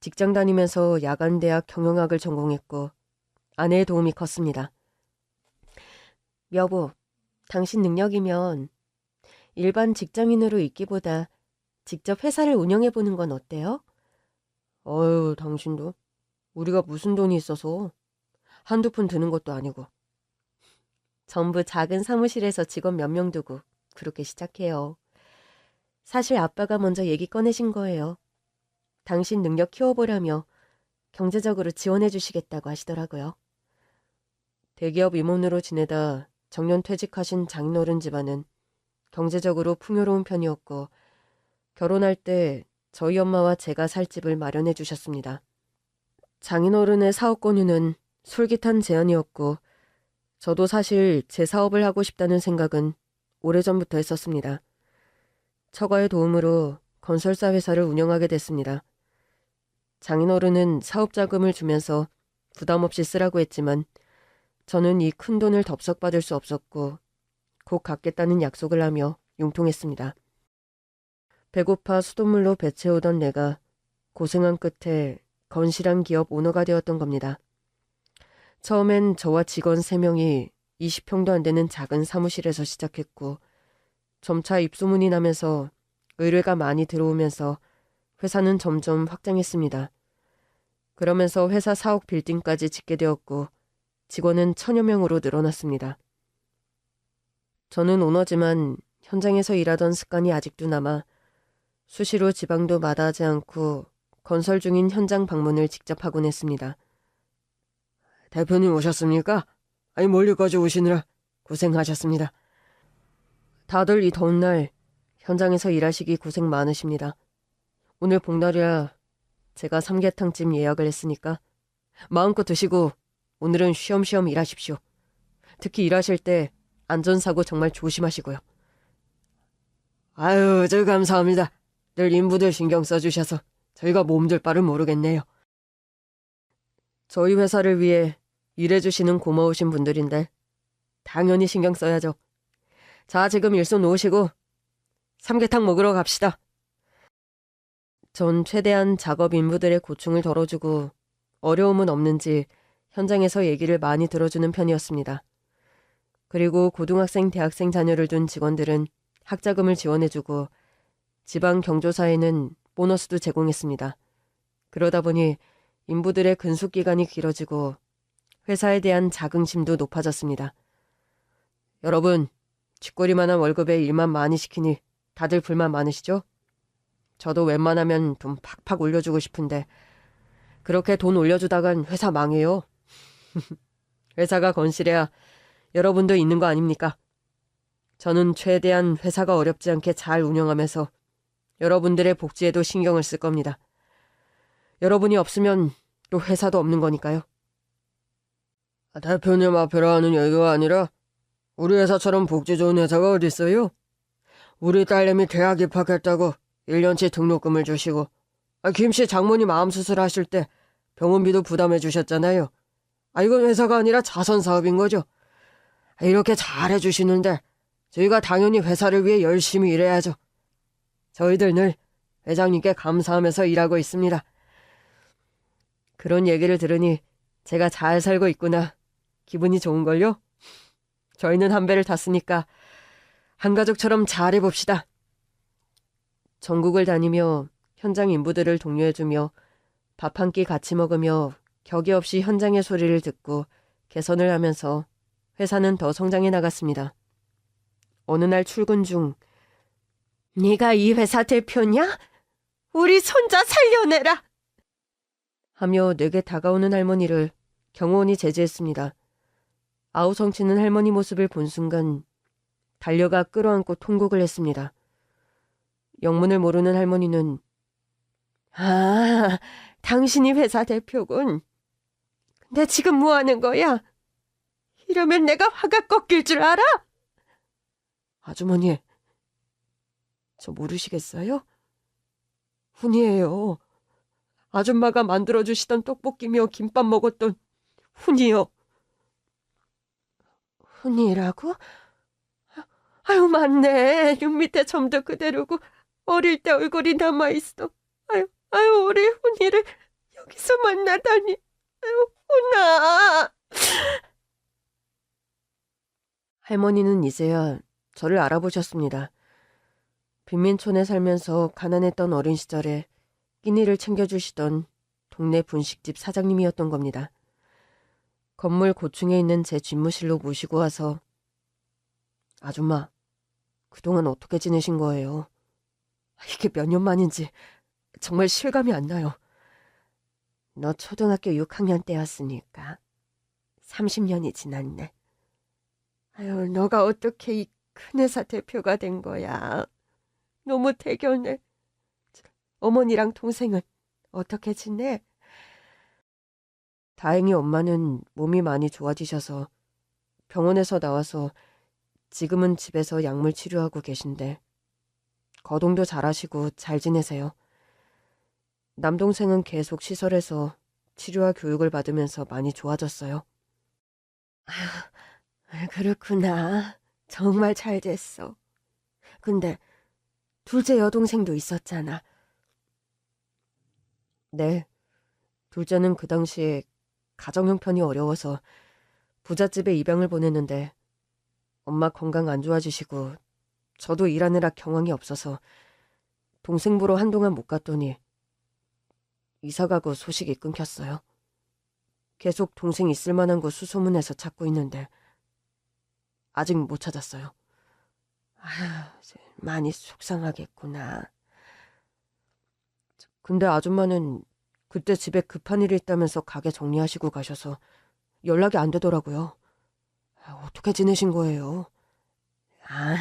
직장 다니면서 야간대학 경영학을 전공했고 아내의 도움이 컸습니다. 여보, 당신 능력이면 일반 직장인으로 있기보다 직접 회사를 운영해보는 건 어때요? 어휴, 당신도. 우리가 무슨 돈이 있어서 한두 푼 드는 것도 아니고. 전부 작은 사무실에서 직원 몇 명 두고 그렇게 시작해요. 사실 아빠가 먼저 얘기 꺼내신 거예요. 당신 능력 키워보라며 경제적으로 지원해 주시겠다고 하시더라고요. 대기업 임원으로 지내다 정년 퇴직하신 장인어른 집안은 경제적으로 풍요로운 편이었고 결혼할 때 저희 엄마와 제가 살 집을 마련해 주셨습니다. 장인어른의 사업 권유는 솔깃한 제안이었고 저도 사실 제 사업을 하고 싶다는 생각은 오래전부터 했었습니다. 처가의 도움으로 건설사 회사를 운영하게 됐습니다. 장인어른은 사업 자금을 주면서 부담 없이 쓰라고 했지만 저는 이 큰 돈을 덥석 받을 수 없었고 곧 갚겠다는 약속을 하며 융통했습니다. 배고파 수돗물로 배 채우던 내가 고생한 끝에 건실한 기업 오너가 되었던 겁니다. 처음엔 저와 직원 3명이 20평도 안 되는 작은 사무실에서 시작했고 점차 입소문이 나면서 의뢰가 많이 들어오면서 회사는 점점 확장했습니다. 그러면서 회사 4억 빌딩까지 짓게 되었고 직원은 1000여 명으로 늘어났습니다. 저는 오너지만 현장에서 일하던 습관이 아직도 남아 수시로 지방도 마다하지 않고 건설 중인 현장 방문을 직접 하곤 했습니다. 대표님 오셨습니까? 아니 멀리까지 오시느라 고생하셨습니다. 다들 이 더운 날 현장에서 일하시기 고생 많으십니다. 오늘 복날이라 제가 삼계탕찜 예약을 했으니까 마음껏 드시고 오늘은 쉬엄쉬엄 일하십시오. 특히 일하실 때 안전사고 정말 조심하시고요. 아유, 저 감사합니다. 늘 인부들 신경 써주셔서 저희가 몸둘 바를 모르겠네요. 저희 회사를 위해 일해주시는 고마우신 분들인데 당연히 신경 써야죠. 자, 지금 일손 놓으시고 삼계탕 먹으러 갑시다. 전 최대한 작업 인부들의 고충을 덜어주고 어려움은 없는지 현장에서 얘기를 많이 들어주는 편이었습니다. 그리고 고등학생, 대학생 자녀를 둔 직원들은 학자금을 지원해주고 지방 경조사에는 보너스도 제공했습니다. 그러다 보니 인부들의 근속 기간이 길어지고 회사에 대한 자긍심도 높아졌습니다. 여러분, 쥐꼬리만한 월급에 일만 많이 시키니 다들 불만 많으시죠? 저도 웬만하면 돈 팍팍 올려주고 싶은데 그렇게 돈 올려주다간 회사 망해요. 회사가 건실해야 여러분도 있는 거 아닙니까? 저는 최대한 회사가 어렵지 않게 잘 운영하면서 여러분들의 복지에도 신경을 쓸 겁니다. 여러분이 없으면 또 회사도 없는 거니까요. 대표님 앞에라 하는 얘기가 아니라 우리 회사처럼 복지 좋은 회사가 어디 있어요? 우리 딸내미 대학 입학했다고 1년치 등록금을 주시고 김씨 장모님 암 수술하실 때 병원비도 부담해 주셨잖아요. 이건 회사가 아니라 자선사업인 거죠. 이렇게 잘해 주시는데 저희가 당연히 회사를 위해 열심히 일해야죠. 저희들 늘 회장님께 감사하면서 일하고 있습니다. 그런 얘기를 들으니 제가 잘 살고 있구나. 기분이 좋은걸요? 저희는 한 배를 탔으니까 한 가족처럼 잘해봅시다. 전국을 다니며 현장 인부들을 독려해주며 밥 한 끼 같이 먹으며 격이 없이 현장의 소리를 듣고 개선을 하면서 회사는 더 성장해 나갔습니다. 어느 날 출근 중 네가 이 회사 대표냐? 우리 손자 살려내라! 하며 내게 다가오는 할머니를 경호원이 제지했습니다. 아우성치는 할머니 모습을 본 순간 달려가 끌어안고 통곡을 했습니다. 영문을 모르는 할머니는 당신이 회사 대표군. 근데 지금 뭐 하는 거야? 이러면 내가 화가 꺾일 줄 알아? 아주머니, 저 모르시겠어요? 훈이에요. 아줌마가 만들어주시던 떡볶이며 김밥 먹었던 훈이요. 훈이라고? 아유, 맞네. 눈 밑에 점도 그대로고 어릴 때 얼굴이 남아있어. 아유, 우리 훈이를 여기서 만나다니. 아유, 훈아. 할머니는 이제야 저를 알아보셨습니다. 빈민촌에 살면서 가난했던 어린 시절에 끼니를 챙겨주시던 동네 분식집 사장님이었던 겁니다. 건물 고층에 있는 제 집무실로 모시고 와서 아줌마, 그동안 어떻게 지내신 거예요? 이게 몇 년 만인지 정말 실감이 안 나요. 너 초등학교 6학년 때였으니까 30년이 지났네. 아유, 너가 어떻게 이 큰 회사 대표가 된 거야. 너무 대견해. 어머니랑 동생은 어떻게 지내? 다행히 엄마는 몸이 많이 좋아지셔서 병원에서 나와서 지금은 집에서 약물 치료하고 계신데 거동도 잘하시고 잘 지내세요. 남동생은 계속 시설에서 치료와 교육을 받으면서 많이 좋아졌어요. 아휴, 그렇구나. 정말 잘 됐어. 근데 둘째 여동생도 있었잖아. 네, 둘째는 그 당시에 가정 형편이 어려워서 부잣집에 입양을 보냈는데 엄마 건강 안 좋아지시고 저도 일하느라 경황이 없어서 동생 보러 한동안 못 갔더니 이사가고 소식이 끊겼어요. 계속 동생 있을 만한 곳 수소문해서 찾고 있는데 아직 못 찾았어요. 아휴, 많이 속상하겠구나. 근데 아줌마는 그때 집에 급한 일이 있다면서 가게 정리하시고 가셔서 연락이 안 되더라고요. 어떻게 지내신 거예요? 아,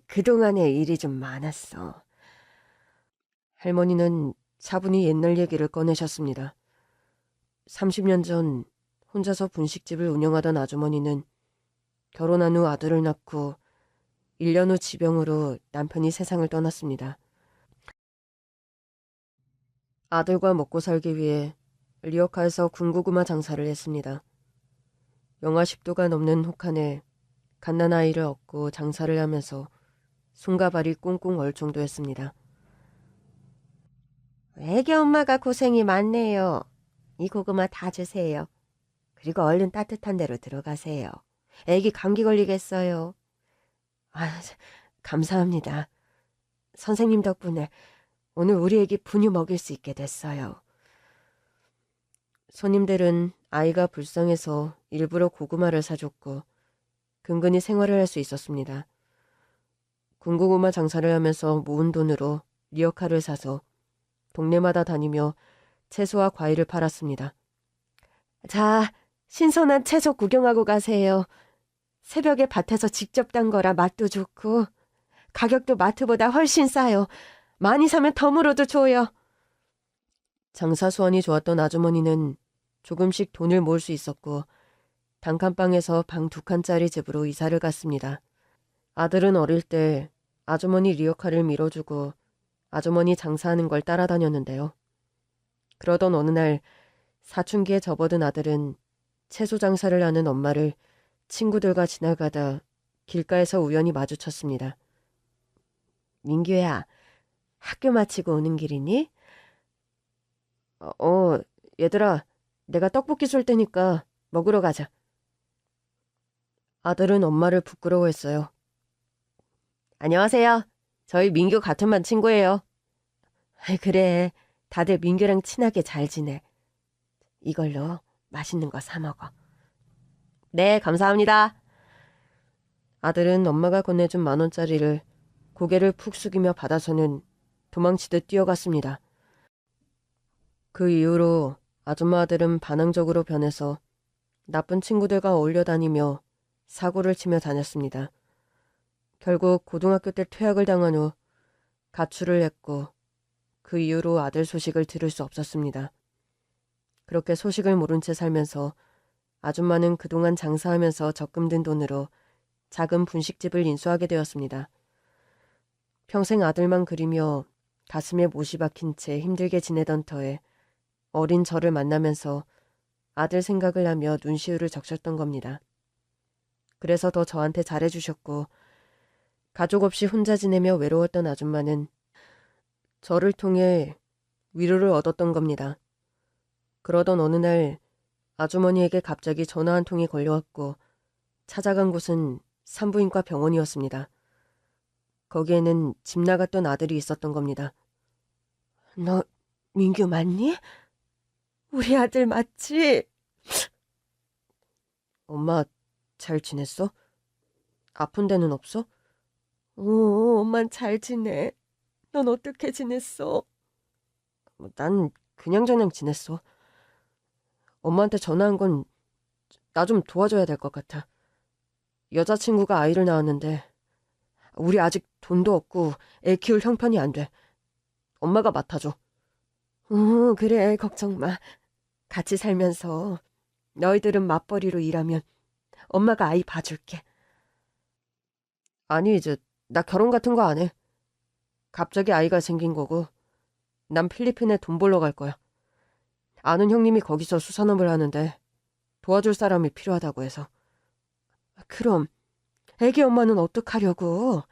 그동안에 일이 좀 많았어. 할머니는 차분히 옛날 얘기를 꺼내셨습니다. 30년 전 혼자서 분식집을 운영하던 아주머니는 결혼한 후 아들을 낳고 1년 후 지병으로 남편이 세상을 떠났습니다. 아들과 먹고 살기 위해 리어카에서 군고구마 장사를 했습니다. 영하 10도가 넘는 혹한에 갓난아이를 얻고 장사를 하면서 손과 발이 꽁꽁 얼 정도였습니다. 애기 엄마가 고생이 많네요. 이 고구마 다 주세요. 그리고 얼른 따뜻한 데로 들어가세요. 애기 감기 걸리겠어요. 아, 감사합니다. 선생님 덕분에 오늘 우리 애기 분유 먹일 수 있게 됐어요. 손님들은 아이가 불쌍해서 일부러 고구마를 사줬고 근근히 생활을 할 수 있었습니다. 군고구마 장사를 하면서 모은 돈으로 리어카를 사서 동네마다 다니며 채소와 과일을 팔았습니다. 자, 신선한 채소 구경하고 가세요. 새벽에 밭에서 직접 딴 거라 맛도 좋고 가격도 마트보다 훨씬 싸요. 많이 사면 덤으로도 줘요. 장사 수완이 좋았던 아주머니는 조금씩 돈을 모을 수 있었고 단칸방에서 방 2칸짜리 집으로 이사를 갔습니다. 아들은 어릴 때 아주머니 리어카를 밀어주고 아주머니 장사하는 걸 따라다녔는데요. 그러던 어느 날 사춘기에 접어든 아들은 채소 장사를 하는 엄마를 친구들과 지나가다 길가에서 우연히 마주쳤습니다. 민규야, 학교 마치고 오는 길이니? 얘들아, 내가 떡볶이 쏠 테니까 먹으러 가자. 아들은 엄마를 부끄러워했어요. 안녕하세요. 저희 민규 같은 반 친구예요. 그래, 다들 민규랑 친하게 잘 지내. 이걸로 맛있는 거 사 먹어. 네, 감사합니다. 아들은 엄마가 건네준 10,000원짜리를 고개를 푹 숙이며 받아서는 도망치듯 뛰어갔습니다. 그 이후로 아줌마 아들은 반항적으로 변해서 나쁜 친구들과 어울려 다니며 사고를 치며 다녔습니다. 결국 고등학교 때 퇴학을 당한 후 가출을 했고 그 이후로 아들 소식을 들을 수 없었습니다. 그렇게 소식을 모른 채 살면서 아줌마는 그동안 장사하면서 적금 든 돈으로 작은 분식집을 인수하게 되었습니다. 평생 아들만 그리며 가슴에 못이 박힌 채 힘들게 지내던 터에 어린 저를 만나면서 아들 생각을 하며 눈시울을 적셨던 겁니다. 그래서 더 저한테 잘해주셨고 가족 없이 혼자 지내며 외로웠던 아줌마는 저를 통해 위로를 얻었던 겁니다. 그러던 어느 날 아주머니에게 갑자기 전화 한 통이 걸려왔고 찾아간 곳은 산부인과 병원이었습니다. 거기에는 집 나갔던 아들이 있었던 겁니다. 너 민규 맞니? 우리 아들 맞지? 엄마 잘 지냈어? 아픈 데는 없어? 엄만 잘 지내. 넌 어떻게 지냈어? 난 그냥저냥 지냈어. 엄마한테 전화한 건 나 좀 도와줘야 될 것 같아. 여자친구가 아이를 낳았는데 우리 아직 돈도 없고 애 키울 형편이 안 돼. 엄마가 맡아줘. 그래, 걱정 마. 같이 살면서 너희들은 맞벌이로 일하면 엄마가 아이 봐줄게. 아니, 이제 나 결혼 같은 거 안 해. 갑자기 아이가 생긴 거고 난 필리핀에 돈 벌러 갈 거야. 아는 형님이 거기서 수산업을 하는데 도와줄 사람이 필요하다고 해서. 그럼 애기 엄마는 어떡하려고?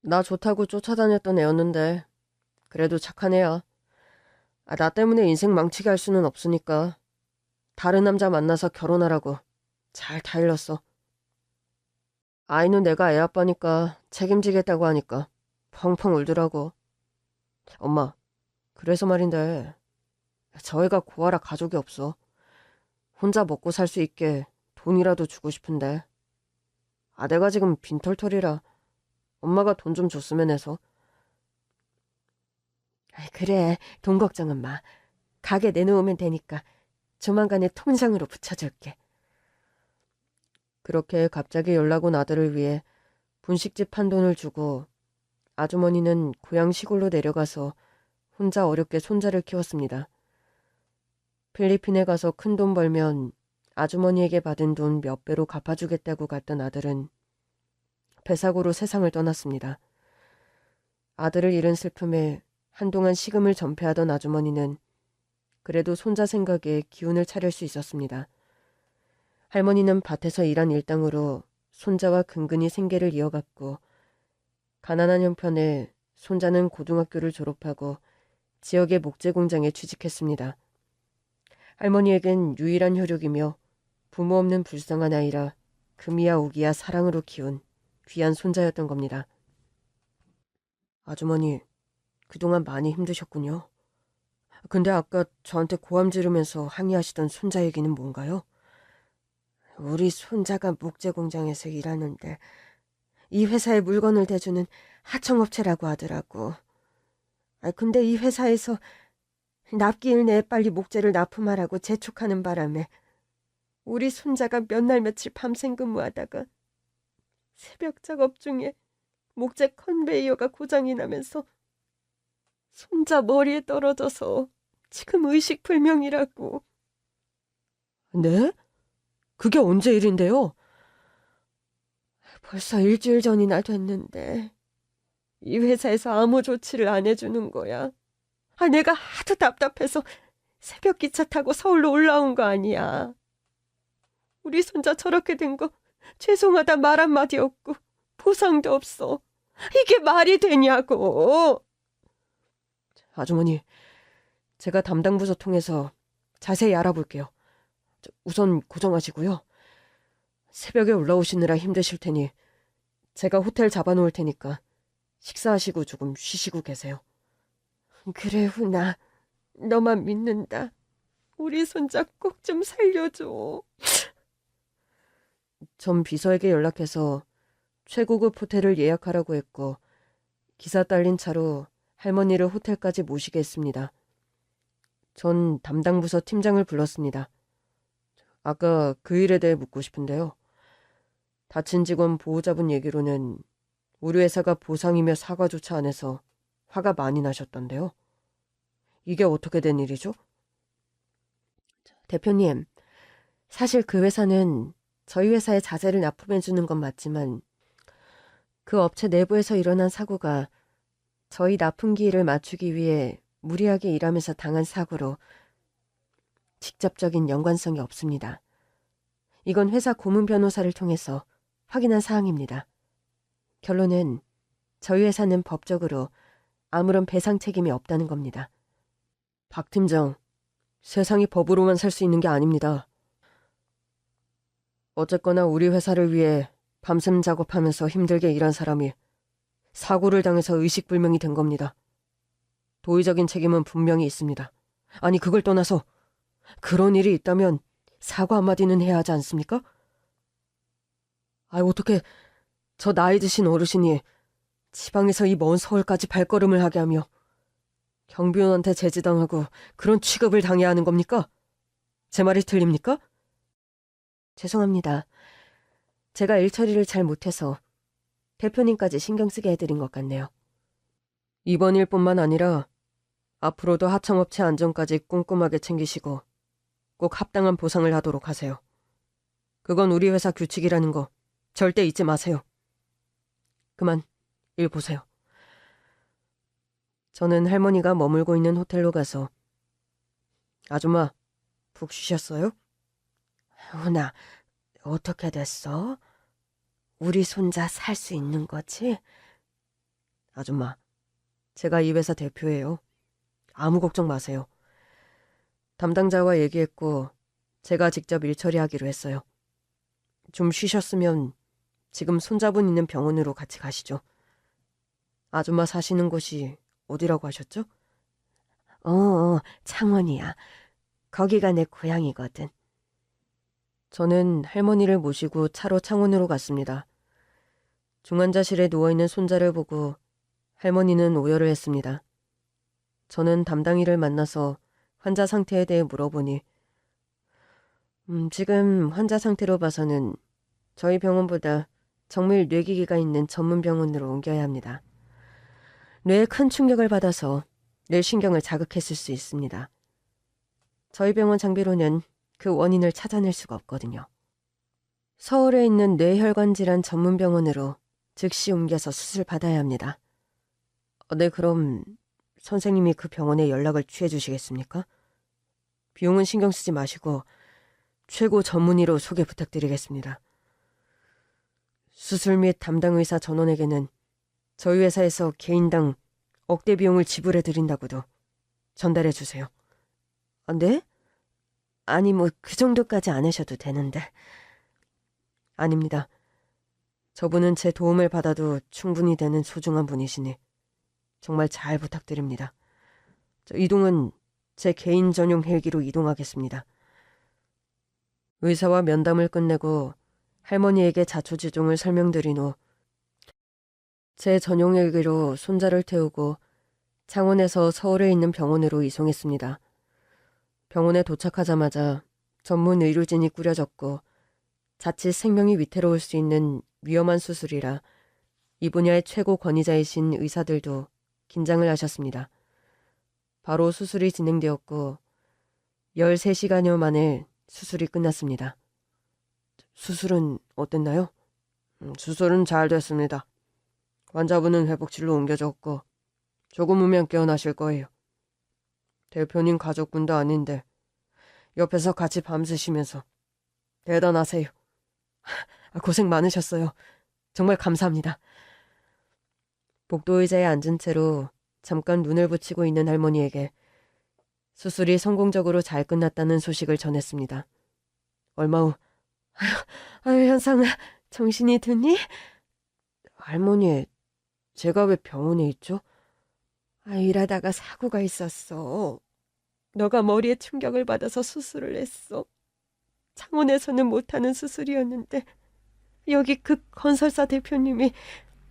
나 좋다고 쫓아다녔던 애였는데 그래도 착한 애야. 나 때문에 인생 망치게 할 수는 없으니까 다른 남자 만나서 결혼하라고 잘 타일렀어. 아이는 내가 애 아빠니까 책임지겠다고 하니까 펑펑 울더라고. 엄마, 그래서 말인데 저 애가 고아라 가족이 없어. 혼자 먹고 살 수 있게 돈이라도 주고 싶은데 내가 지금 빈털털이라 엄마가 돈 좀 줬으면 해서. 그래, 돈 걱정은 마. 가게 내놓으면 되니까 조만간에 통장으로 붙여줄게. 그렇게 갑자기 연락 온 아들을 위해 분식집 한 돈을 주고 아주머니는 고향 시골로 내려가서 혼자 어렵게 손자를 키웠습니다. 필리핀에 가서 큰 돈 벌면 아주머니에게 받은 돈 몇 배로 갚아주겠다고 갔던 아들은 배사고로 세상을 떠났습니다. 아들을 잃은 슬픔에 한동안 식음을 전폐하던 아주머니는 그래도 손자 생각에 기운을 차릴 수 있었습니다. 할머니는 밭에서 일한 일당으로 손자와 근근히 생계를 이어갔고 가난한 형편에 손자는 고등학교를 졸업하고 지역의 목재 공장에 취직했습니다. 할머니에겐 유일한 혈육이며 부모 없는 불쌍한 아이라 금이야 오기야 사랑으로 키운 귀한 손자였던 겁니다. 아주머니, 그동안 많이 힘드셨군요. 근데 아까 저한테 고함 지르면서 항의하시던 손자 얘기는 뭔가요? 우리 손자가 목재 공장에서 일하는데 이 회사에 물건을 대주는 하청업체라고 하더라고. 근데 이 회사에서 납기일 내에 빨리 목재를 납품하라고 재촉하는 바람에 우리 손자가 몇 날 며칠 밤샘 근무하다가 새벽 작업 중에 목재 컨베이어가 고장이 나면서 손자 머리에 떨어져서 지금 의식불명이라고. 네? 그게 언제 일인데요? 벌써 일주일 전이나 됐는데 이 회사에서 아무 조치를 안 해주는 거야. 내가 하도 답답해서 새벽 기차 타고 서울로 올라온 거 아니야. 우리 손자 저렇게 된 거 죄송하다 말 한마디 없고 보상도 없어. 이게 말이 되냐고. 아주머니, 제가 담당 부서 통해서 자세히 알아볼게요. 우선 고정하시고요. 새벽에 올라오시느라 힘드실 테니 제가 호텔 잡아놓을 테니까 식사하시고 조금 쉬시고 계세요. 그래, 훈아. 너만 믿는다. 우리 손자 꼭 좀 살려줘. 전 비서에게 연락해서 최고급 호텔을 예약하라고 했고 기사 딸린 차로 할머니를 호텔까지 모시게 했습니다. 전 담당 부서 팀장을 불렀습니다. 아까 그 일에 대해 묻고 싶은데요. 다친 직원 보호자분 얘기로는 우리 회사가 보상이며 사과조차 안 해서 화가 많이 나셨던데요. 이게 어떻게 된 일이죠? 대표님, 사실 그 회사는 저희 회사에 자재를 납품해주는 건 맞지만 그 업체 내부에서 일어난 사고가 저희 납품기일을 맞추기 위해 무리하게 일하면서 당한 사고로 직접적인 연관성이 없습니다. 이건 회사 고문 변호사를 통해서 확인한 사항입니다. 결론은 저희 회사는 법적으로 아무런 배상 책임이 없다는 겁니다. 박 팀장, 세상이 법으로만 살 수 있는 게 아닙니다. 어쨌거나 우리 회사를 위해 밤샘 작업하면서 힘들게 일한 사람이 사고를 당해서 의식불명이 된 겁니다. 도의적인 책임은 분명히 있습니다. 아니, 그걸 떠나서 그런 일이 있다면 사과 한마디는 해야 하지 않습니까? 어떻게 저 나이 드신 어르신이 지방에서 이 먼 서울까지 발걸음을 하게 하며 경비원한테 제지당하고 그런 취급을 당해야 하는 겁니까? 제 말이 틀립니까? 죄송합니다. 제가 일 처리를 잘 못해서 대표님까지 신경 쓰게 해드린 것 같네요. 이번 일뿐만 아니라 앞으로도 하청업체 안전까지 꼼꼼하게 챙기시고 꼭 합당한 보상을 하도록 하세요. 그건 우리 회사 규칙이라는 거 절대 잊지 마세요. 그만 일 보세요. 저는 할머니가 머물고 있는 호텔로 가서 아줌마, 푹 쉬셨어요? 훈아, 어떻게 됐어? 우리 손자 살 수 있는 거지? 아줌마, 제가 이 회사 대표예요. 아무 걱정 마세요. 담당자와 얘기했고 제가 직접 일 처리하기로 했어요. 좀 쉬셨으면 지금 손자분 있는 병원으로 같이 가시죠. 아줌마 사시는 곳이 어디라고 하셨죠? 창원이야. 거기가 내 고향이거든. 저는 할머니를 모시고 차로 창원으로 갔습니다. 중환자실에 누워있는 손자를 보고 할머니는 오열을 했습니다. 저는 담당이를 만나서 환자 상태에 대해 물어보니 지금 환자 상태로 봐서는 저희 병원보다 정밀 뇌기계가 있는 전문 병원으로 옮겨야 합니다. 뇌에 큰 충격을 받아서 뇌신경을 자극했을 수 있습니다. 저희 병원 장비로는 그 원인을 찾아낼 수가 없거든요. 서울에 있는 뇌혈관 질환 전문 병원으로 즉시 옮겨서 수술 받아야 합니다. 네, 그럼 선생님이 그 병원에 연락을 취해 주시겠습니까? 비용은 신경 쓰지 마시고 최고 전문의로 소개 부탁드리겠습니다. 수술 및 담당 의사 전원에게는 저희 회사에서 개인당 억대 비용을 지불해 드린다고도 전달해 주세요. 네? 아니 그 정도까지 안 하셔도 되는데. 아닙니다. 저분은 제 도움을 받아도 충분히 되는 소중한 분이시니 정말 잘 부탁드립니다. 이동은 제 개인 전용 헬기로 이동하겠습니다. 의사와 면담을 끝내고 할머니에게 자초지종을 설명드린 후 제 전용 헬기로 손자를 태우고 창원에서 서울에 있는 병원으로 이송했습니다. 병원에 도착하자마자 전문 의료진이 꾸려졌고 자칫 생명이 위태로울 수 있는 위험한 수술이라 이 분야의 최고 권위자이신 의사들도 긴장을 하셨습니다. 바로 수술이 진행되었고 13시간여 만에 수술이 끝났습니다. 수술은 어땠나요? 수술은 잘 됐습니다. 환자분은 회복실로 옮겨졌고 조금 후면 깨어나실 거예요. 대표님 가족분도 아닌데 옆에서 같이 밤새시면서 대단하세요. 고생 많으셨어요. 정말 감사합니다. 복도 의자에 앉은 채로 잠깐 눈을 붙이고 있는 할머니에게 수술이 성공적으로 잘 끝났다는 소식을 전했습니다. 얼마 후 아유 현상아, 정신이 드니? 할머니, 제가 왜 병원에 있죠? 일하다가 사고가 있었어. 너가 머리에 충격을 받아서 수술을 했어. 창원에서는 못하는 수술이었는데 여기 그 건설사 대표님이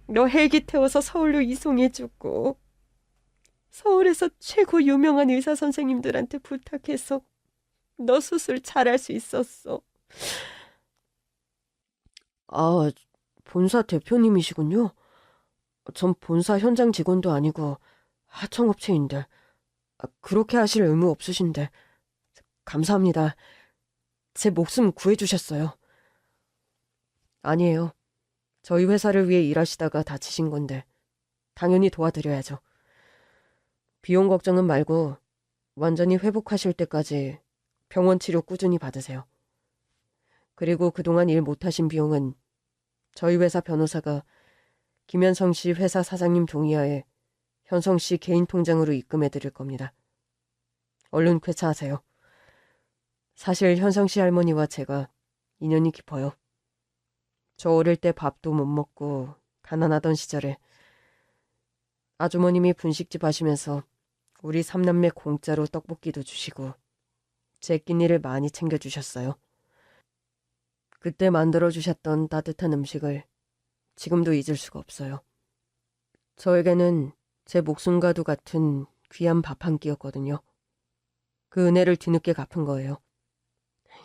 너 헬기 태워서 서울로 이송해주고 서울에서 최고 유명한 의사 선생님들한테 부탁해서 너 수술 잘할 수 있었어. 본사 대표님이시군요. 전 본사 현장 직원도 아니고 하청업체인데 그렇게 하실 의무 없으신데 감사합니다. 제 목숨 구해주셨어요. 아니에요. 저희 회사를 위해 일하시다가 다치신 건데 당연히 도와드려야죠. 비용 걱정은 말고 완전히 회복하실 때까지 병원 치료 꾸준히 받으세요. 그리고 그동안 일 못하신 비용은 저희 회사 변호사가 김현성 씨 회사 사장님 동의하에 현성 씨 개인 통장으로 입금해 드릴 겁니다. 얼른 쾌차하세요. 사실 현성 씨 할머니와 제가 인연이 깊어요. 저 어릴 때 밥도 못 먹고 가난하던 시절에 아주머님이 분식집 하시면서 우리 삼남매 공짜로 떡볶이도 주시고 제 끼니를 많이 챙겨주셨어요. 그때 만들어주셨던 따뜻한 음식을 지금도 잊을 수가 없어요. 저에게는 제 목숨과도 같은 귀한 밥 한 끼였거든요. 그 은혜를 뒤늦게 갚은 거예요.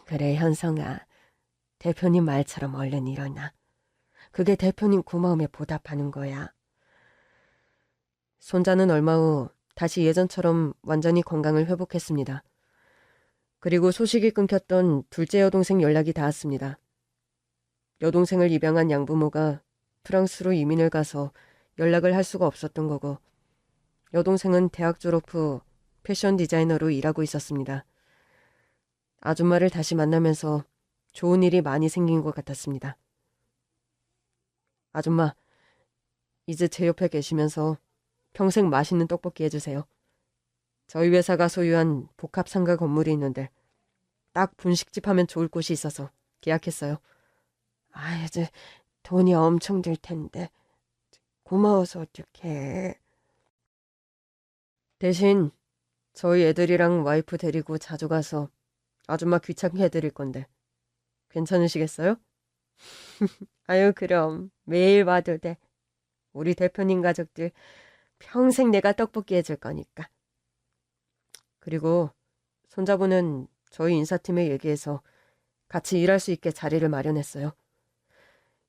그래, 현성아. 대표님 말처럼 얼른 일어나. 그게 대표님 고마움에 보답하는 거야. 손자는 얼마 후 다시 예전처럼 완전히 건강을 회복했습니다. 그리고 소식이 끊겼던 둘째 여동생 연락이 닿았습니다. 여동생을 입양한 양부모가 프랑스로 이민을 가서 연락을 할 수가 없었던 거고, 여동생은 대학 졸업 후 패션 디자이너로 일하고 있었습니다. 아줌마를 다시 만나면서 좋은 일이 많이 생긴 것 같았습니다. 아줌마, 이제 제 옆에 계시면서 평생 맛있는 떡볶이 해주세요. 저희 회사가 소유한 복합 상가 건물이 있는데 딱 분식집 하면 좋을 곳이 있어서 계약했어요. 이제 돈이 엄청 들 텐데 고마워서 어떡해. 대신 저희 애들이랑 와이프 데리고 자주 가서 아줌마 귀찮게 해드릴 건데 괜찮으시겠어요? 아유, 그럼 매일 와도 돼. 우리 대표님 가족들 평생 내가 떡볶이 해줄 거니까. 그리고 손자분은 저희 인사팀에 얘기해서 같이 일할 수 있게 자리를 마련했어요.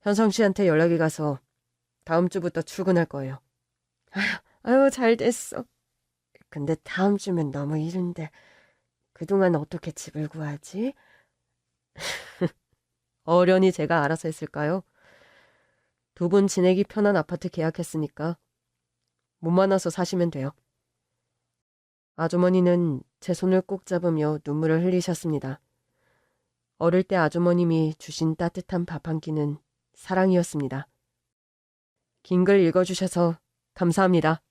현성 씨한테 연락이 가서 다음 주부터 출근할 거예요. 아유, 잘 됐어. 근데 다음 주면 너무 이른데 그동안 어떻게 집을 구하지? 어련히 제가 알아서 했을까요? 두 분 지내기 편한 아파트 계약했으니까 못 만나서 사시면 돼요. 아주머니는 제 손을 꼭 잡으며 눈물을 흘리셨습니다. 어릴 때 아주머님이 주신 따뜻한 밥 한 끼는 사랑이었습니다. 긴 글 읽어주셔서 감사합니다.